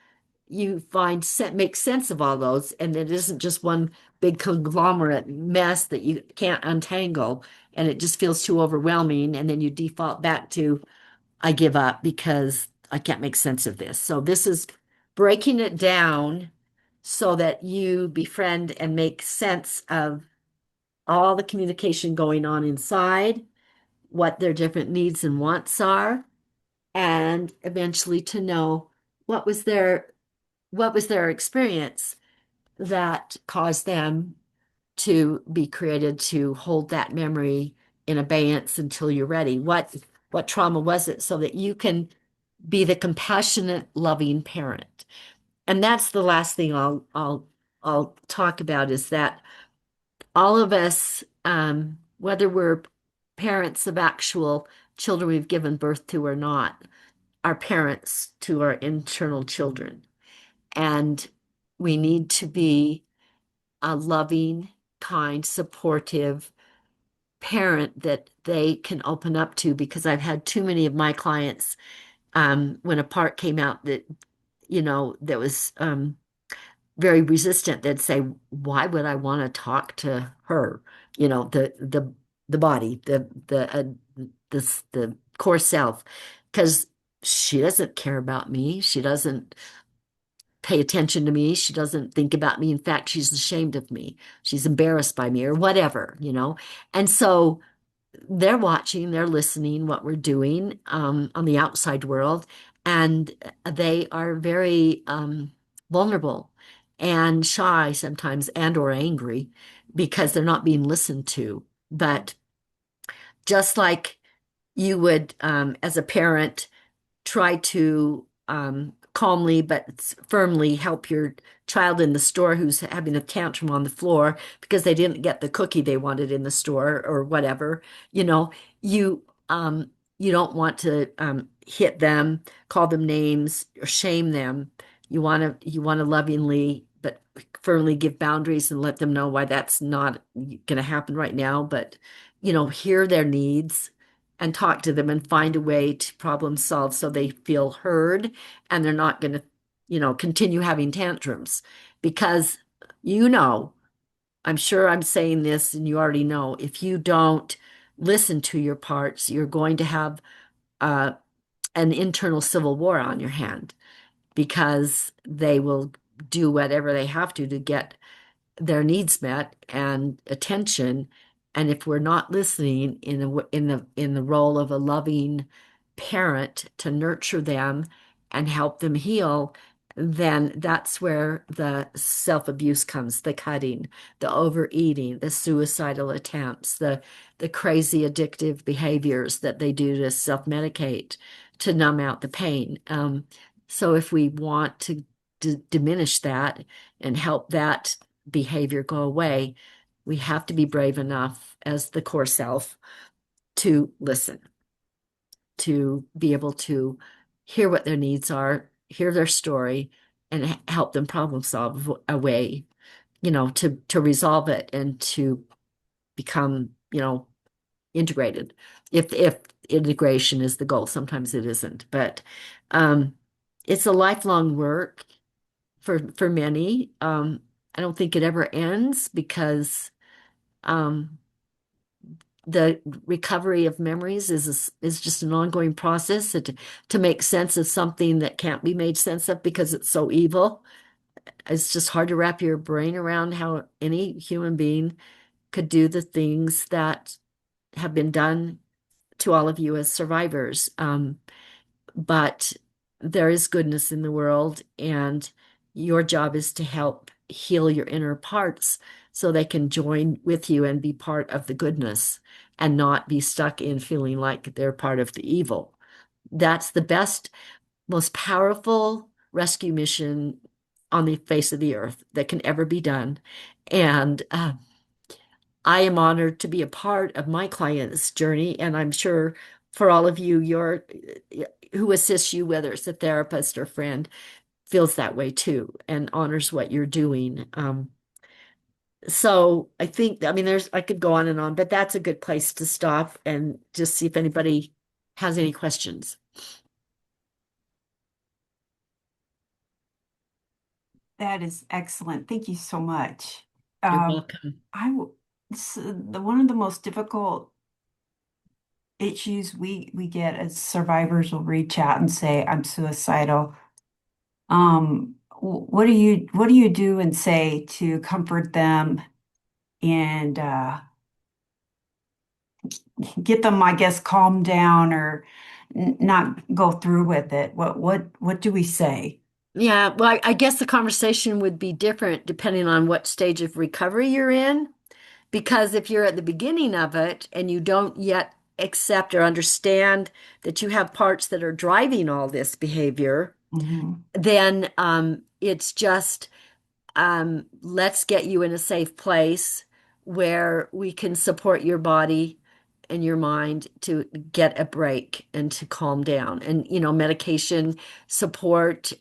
Speaker 2: make sense of all those, and it isn't just one big conglomerate mess that you can't untangle, and it just feels too overwhelming, and then you default back to I give up because I can't make sense of this. So this is breaking it down so that you befriend and make sense of all the communication going on inside, what their different needs and wants are, and eventually to know what was their experience that caused them to be created to hold that memory in abeyance until you're ready. What trauma was it so that you can be the compassionate, loving parent? And that's the last thing I'll talk about is that all of us, whether we're parents of actual children we've given birth to or not, are parents to our internal children. And we need to be a loving, kind, supportive parent that they can open up to, because I've had too many of my clients, when a part came out that was very resistant, they'd say, why would I want to talk to her? The body, the core self, because she doesn't care about me. She doesn't pay attention to me. She doesn't think about me. In fact, she's ashamed of me. She's embarrassed by me or whatever. And so they're watching, they're listening what we're doing on the outside world, and they are very vulnerable and shy sometimes and or angry because they're not being listened to. But just like you would, as a parent, try to calmly but firmly help your child in the store who's having a tantrum on the floor because they didn't get the cookie they wanted in the store or whatever, you know, you you don't want to hit them, call them names, or shame them. You want to lovingly but firmly give boundaries and let them know why that's not going to happen right now, but hear their needs and talk to them and find a way to problem solve so they feel heard and they're not going to continue having tantrums because you know, I'm sure I'm saying this and you already know, if you don't listen to your parts, you're going to have uh, an internal civil war on your hand because they will do whatever they have to get their needs met and attention. And if we're not listening in the role of a loving parent to nurture them and help them heal, then that's where the self-abuse comes, the cutting, the overeating, the suicidal attempts, the crazy addictive behaviors that they do to self-medicate to numb out the pain. So if we want to diminish that and help that behavior go away, we have to be brave enough as the core self to listen, to be able to hear what their needs are, hear their story, and help them problem solve a way, to resolve it and to become, integrated. If integration is the goal, sometimes it isn't, but um, it's a lifelong work for many. I don't think it ever ends because um, the recovery of memories is just an ongoing process to make sense of something that can't be made sense of because it's so evil. It's just hard to wrap your brain around how any human being could do the things that have been done to all of you as survivors. But there is goodness in the world, and your job is to help heal your inner parts so they can join with you and be part of the goodness and not be stuck in feeling like they're part of the evil. That's the best, most powerful rescue mission on the face of the earth that can ever be done. And I am honored to be a part of my client's journey, and I'm sure for all of you, your who assists you, whether it's a therapist or friend, feels that way too and honors what you're doing. So I think, I mean, I could go on and on, but that's a good place to stop and just see if anybody has any questions.
Speaker 1: That is excellent. Thank you so much.
Speaker 2: You're
Speaker 1: Um,
Speaker 2: welcome.
Speaker 1: one of the most difficult issues we get as survivors will reach out and say, I'm suicidal. What do you do and say to comfort them and get them, I guess, calm down or not go through with it? What do we say?
Speaker 2: Yeah, well, I guess the conversation would be different depending on what stage of recovery you're in. Because if you're at the beginning of it and you don't yet accept or understand that you have parts that are driving all this behavior,
Speaker 1: Hmm.
Speaker 2: then it's just let's get you in a safe place where we can support your body and your mind to get a break and to calm down. And, medication support.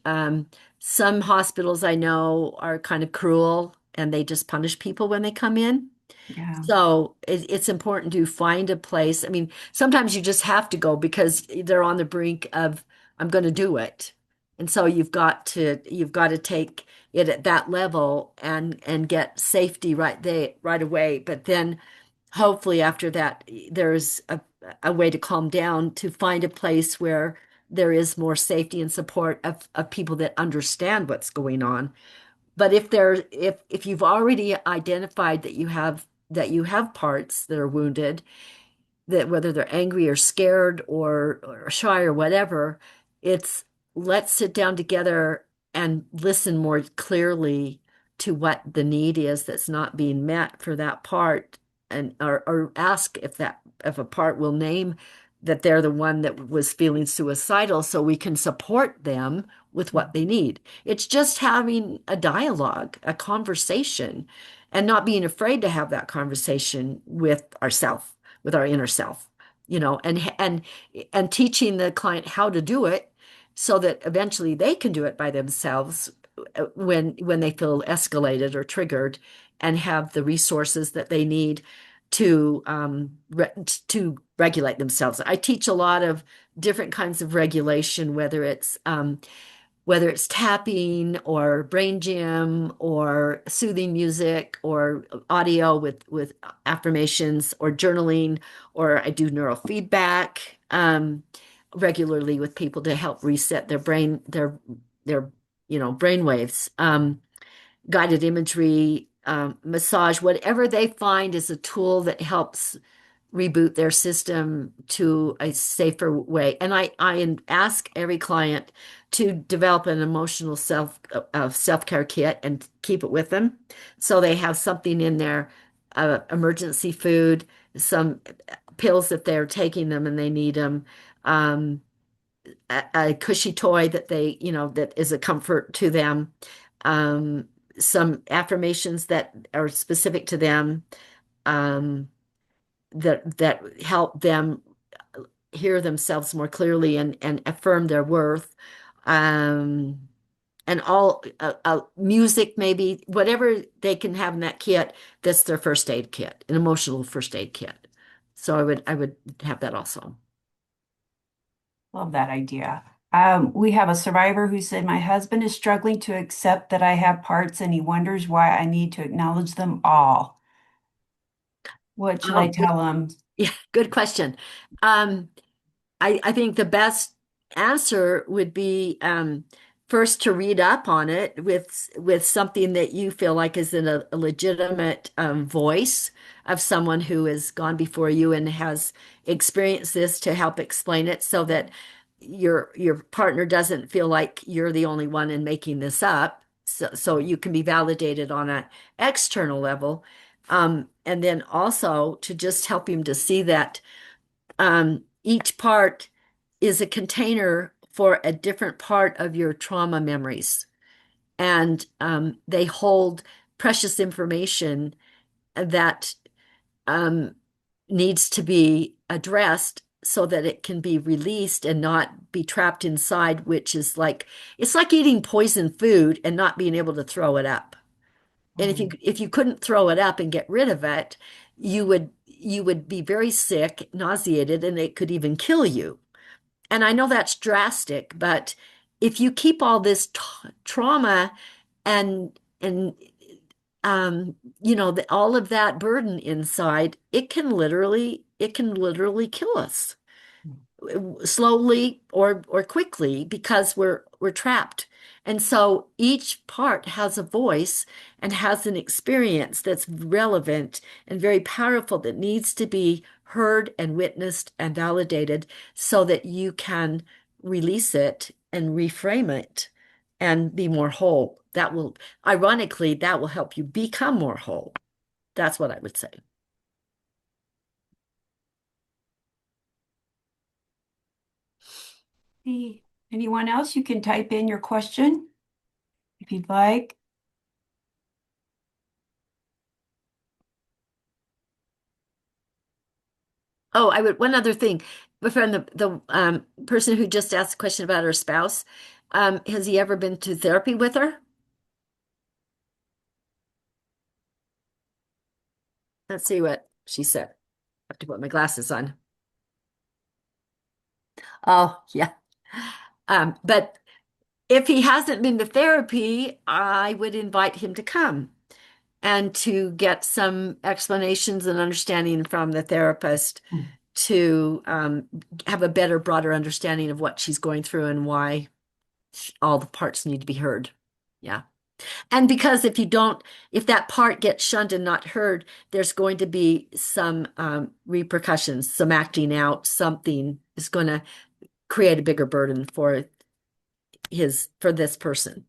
Speaker 2: Some hospitals I know are kind of cruel and they just punish people when they come in.
Speaker 1: Yeah,
Speaker 2: So it's important to find a place. I mean, sometimes you just have to go because they're on the brink of, I'm going to do it. And so you've got to take it at that level and get safety right there right away. But then hopefully after that, there's a way to calm down to find a place where there is more safety and support of people that understand what's going on. But if you've already identified that you have parts that are wounded, that whether they're angry or scared or shy or whatever, it's let's sit down together and listen more clearly to what the need is that's not being met for that part and or ask if a part will name that they're the one that was feeling suicidal so we can support them with what they need. It's just having a dialogue, a conversation, and not being afraid to have that conversation with ourself, with our inner self, and teaching the client how to do it so that eventually they can do it by themselves when they feel escalated or triggered and have the resources that they need to regulate themselves. I teach a lot of different kinds of regulation, whether it's whether it's tapping or brain gym or soothing music or audio with affirmations or journaling, or I do neurofeedback regularly with people to help reset their brain, their brain waves. Guided imagery, massage, whatever they find is a tool that helps reboot their system to a safer way. And I ask every client to develop an emotional self-care kit and keep it with them. So they have something in there, emergency food, some pills if they're taking them and they need them, um, a cushy toy that that is a comfort to them, um, some affirmations that are specific to them, um, that help them hear themselves more clearly and affirm their worth. Um, and all music, maybe whatever they can have in that kit, that's their first aid kit, an emotional first aid kit. So I would have that also.
Speaker 1: Love that idea. We have a survivor who said, my husband is struggling to accept that I have parts and he wonders why I need to acknowledge them all. What should I
Speaker 2: Oh,
Speaker 1: tell him?
Speaker 2: yeah, good question. Um, I think the best answer would be first to read up on it with something that you feel like is in a legitimate voice of someone who has gone before you and has experienced this to help explain it so that your partner doesn't feel like you're the only one in making this up. So you can be validated on an external level. And then also to just help him to see that each part is a container for a different part of your trauma memories. And they hold precious information that um, needs to be addressed so that it can be released and not be trapped inside, which is it's like eating poison food and not being able to throw it up. And if you
Speaker 1: Mm.
Speaker 2: if you couldn't throw it up and get rid of it, you would be very sick, nauseated, and it could even kill you. And I know that's drastic, but if you keep all this trauma and all of that burden inside, it can literally kill us slowly or quickly because we're trapped. And so each part has a voice and has an experience that's relevant and very powerful that needs to be heard and witnessed and validated so that you can release it and reframe it and be more whole. Ironically, that will help you become more whole. That's what I would say.
Speaker 1: Hey, anyone else? You can type in your question if you'd like.
Speaker 2: Oh, one other thing. My friend, the person who just asked a question about her spouse, has he ever been to therapy with her? Let's see what she said. I have to put my glasses on. Oh, yeah. But if he hasn't been to therapy, I would invite him to come and to get some explanations and understanding from the therapist
Speaker 1: Mm.
Speaker 2: to have a better, broader understanding of what she's going through and why all the parts need to be heard. Yeah. And because if that part gets shunned and not heard, there's going to be some repercussions, some acting out, something is going to create a bigger burden for this person.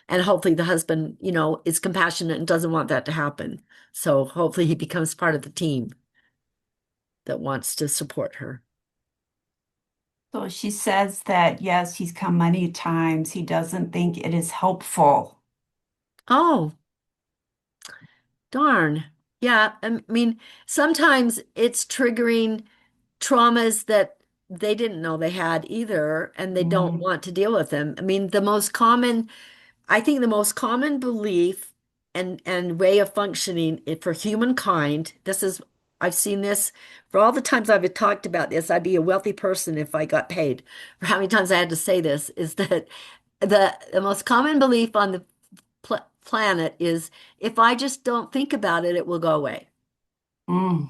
Speaker 2: And hopefully the husband, is compassionate and doesn't want that to happen. So hopefully he becomes part of the team that wants to support her.
Speaker 1: So she says that, yes, he's come many times. He doesn't think it is helpful.
Speaker 2: Oh, darn. Yeah, I mean, sometimes it's triggering traumas that they didn't know they had either, and they don't
Speaker 1: Mhm.
Speaker 2: want to deal with them. I mean, I think the most common belief and way of functioning for humankind, I've seen this for all the times I've talked about this. I'd be a wealthy person if I got paid for how many times I had to say this, is that The most common belief on the planet is if I just don't think about it, it will go away.
Speaker 1: Mm.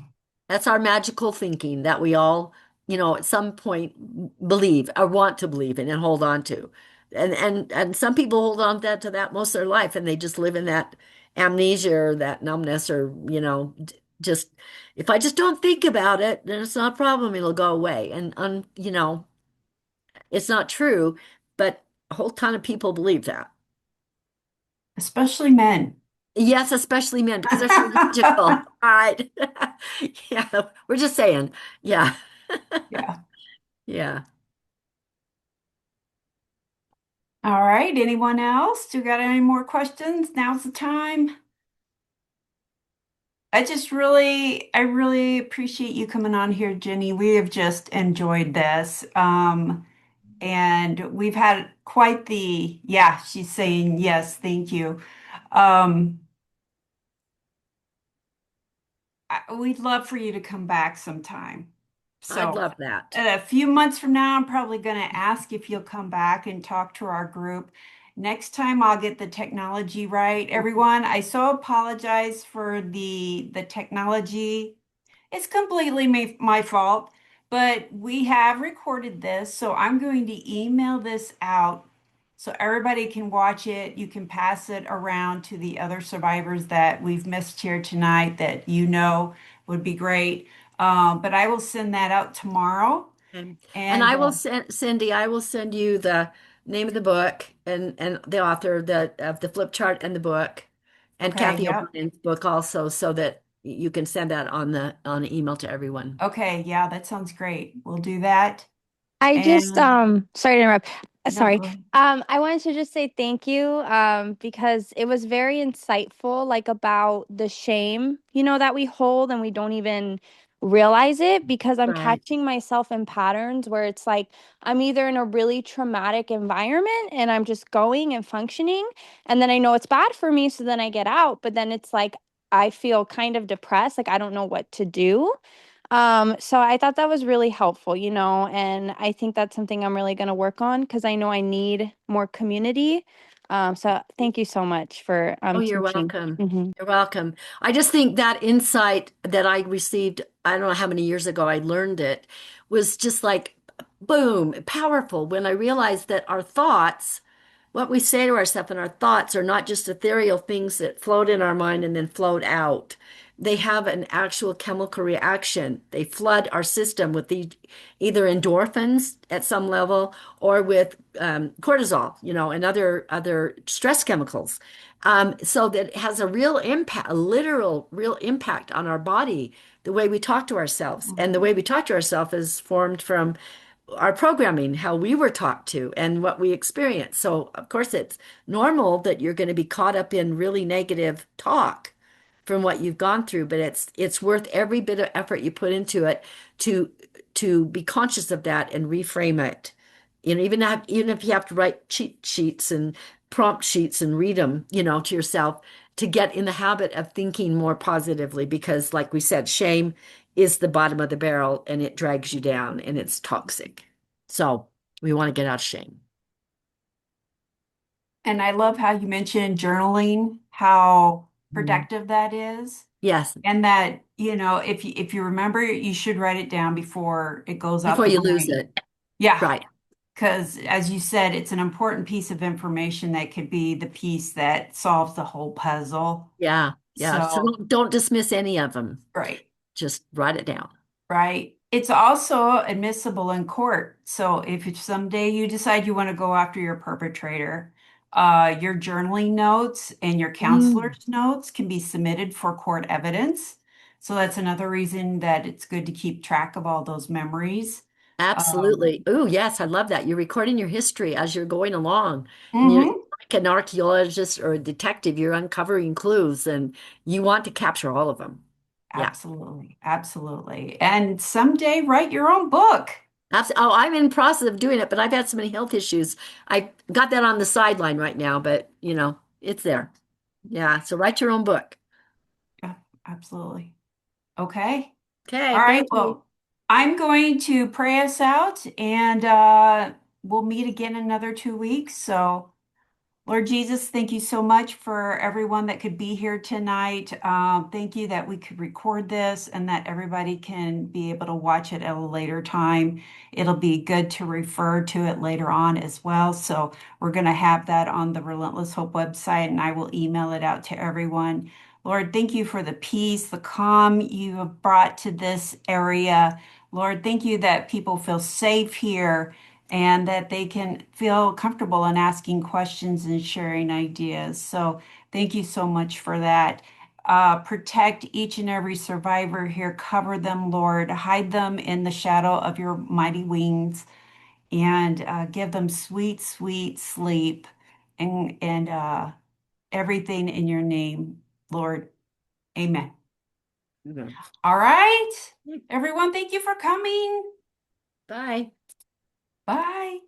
Speaker 2: That's our magical thinking that we all, at some point believe or want to believe in and hold on to. And some people hold on to that most of their life and they just live in that amnesia or that numbness or, just if I just don't think about it, then it's not a problem, it'll go away. It's not true, but a whole ton of people believe that.
Speaker 1: Especially men.
Speaker 2: Yes, especially men because they're so logical. All right. Yeah, we're just saying. Yeah.
Speaker 1: Yeah.
Speaker 2: Yeah.
Speaker 1: All right. Anyone else? Do you got any more questions? Now's the time. I really appreciate you coming on here, Jenny. We have just enjoyed this. And we've had quite yeah, she's saying yes, thank you. Um, we'd love for you to come back sometime.
Speaker 2: I'd
Speaker 1: So,
Speaker 2: love that.
Speaker 1: a few months from now, I'm probably going to ask if you'll come back and talk to our group. Next time, I'll get the technology right. Everyone, I so apologize for the technology. It's completely my fault, but we have recorded this, so I'm going to email this out so everybody can watch it. You can pass it around to the other survivors that we've missed here tonight that would be great. But I will send that out tomorrow.
Speaker 2: And
Speaker 1: And
Speaker 2: I will send Cindy, I will send you the name of the book and the author of the flip chart and the book and
Speaker 1: okay,
Speaker 2: Kathy
Speaker 1: yep.
Speaker 2: O'Brien's book also so that you can send that on the email to everyone.
Speaker 1: Okay, yeah, that sounds great. We'll do that.
Speaker 3: I just
Speaker 1: And
Speaker 3: sorry to interrupt.
Speaker 1: no,
Speaker 3: Sorry.
Speaker 1: go ahead.
Speaker 3: I wanted to just say thank you because it was very insightful like about the shame, that we hold and we don't even realize it because I'm
Speaker 2: Right.
Speaker 3: catching myself in patterns where it's like I'm either in a really traumatic environment and I'm just going and functioning and then I know it's bad for me so then I get out, but then it's like I feel kind of depressed, like I don't know what to do. So I thought that was really helpful, and I think that's something I'm really going to work on because I know I need more community. So thank you so much for
Speaker 2: Oh, you're
Speaker 3: teaching.
Speaker 2: welcome.
Speaker 3: Hmm.
Speaker 2: You're welcome. I just think that insight that I received, I don't know how many years ago I learned it, was just like boom, powerful when I realized that our thoughts, what we say to ourselves and our thoughts are not just ethereal things that float in our mind and then float out. They have an actual chemical reaction. They flood our system with either endorphins at some level or with cortisol, and other stress chemicals. So that it has a real impact, a literal, real impact on our body, the way we talk to ourselves. And the
Speaker 1: Mhm.
Speaker 2: way we talk to ourselves is formed from our programming, how we were taught to, and what we experience. So, of course, it's normal that you're going to be caught up in really negative talk from what you've gone through, but it's worth every bit of effort you put into it to to be conscious of that and reframe it. Even if you have to write cheat sheets and prompt sheets and read them, to yourself to get in the habit of thinking more positively, because, like we said, shame is the bottom of the barrel and it drags you down and it's toxic. So we want to get out of shame.
Speaker 1: And I love how you mentioned journaling, how
Speaker 2: Mhm.
Speaker 1: productive that is.
Speaker 2: Yes,
Speaker 1: And that, if you remember, you should write it down before it goes out
Speaker 2: before
Speaker 1: the
Speaker 2: you lose
Speaker 1: drain.
Speaker 2: it.
Speaker 1: Yeah,
Speaker 2: Right.
Speaker 1: because as you said, it's an important piece of information that could be the piece that solves the whole puzzle.
Speaker 2: Yeah. Yeah. So
Speaker 1: So,
Speaker 2: don't dismiss any of them.
Speaker 1: right.
Speaker 2: Just write it down.
Speaker 1: Right. It's also admissible in court. So if someday you decide you want to go after your perpetrator, your journaling notes and your
Speaker 2: Mm.
Speaker 1: counselor's notes can be submitted for court evidence. So that's another reason that it's good to keep track of all those memories.
Speaker 2: Absolutely. Oh, yes, I love that. You're recording your history as you're going along. And you're
Speaker 1: Mhm.
Speaker 2: like an archaeologist or a detective, you're uncovering clues and you want to capture all of them. Yeah.
Speaker 1: Absolutely. Absolutely. And someday write your own book.
Speaker 2: Oh, I'm in process of doing it, but I've had so many health issues. I got that on the sideline right now, but it's there. Yeah. So write your own book.
Speaker 1: Yeah, absolutely. Okay. All
Speaker 2: Okay.
Speaker 1: right.
Speaker 2: Thank you.
Speaker 1: Well, I'm going to pray us out and we'll meet again in another 2 weeks. So, Lord Jesus, thank you so much for everyone that could be here tonight. Thank you that we could record this and that everybody can be able to watch it at a later time. It'll be good to refer to it later on as well. So we're going to have that on the Relentless Hope website, and I will email it out to everyone. Lord, thank you for the peace, the calm you have brought to this area. Lord, thank you that people feel safe here and that they can feel comfortable in asking questions and sharing ideas. So thank you so much for that. Protect each and every survivor here. Cover them, Lord. Hide them in the shadow of your mighty wings and give them sweet, sweet sleep and everything in your name, Lord. Amen.
Speaker 2: Mhm.
Speaker 1: All right, everyone, thank you for coming.
Speaker 2: Bye.
Speaker 1: Bye.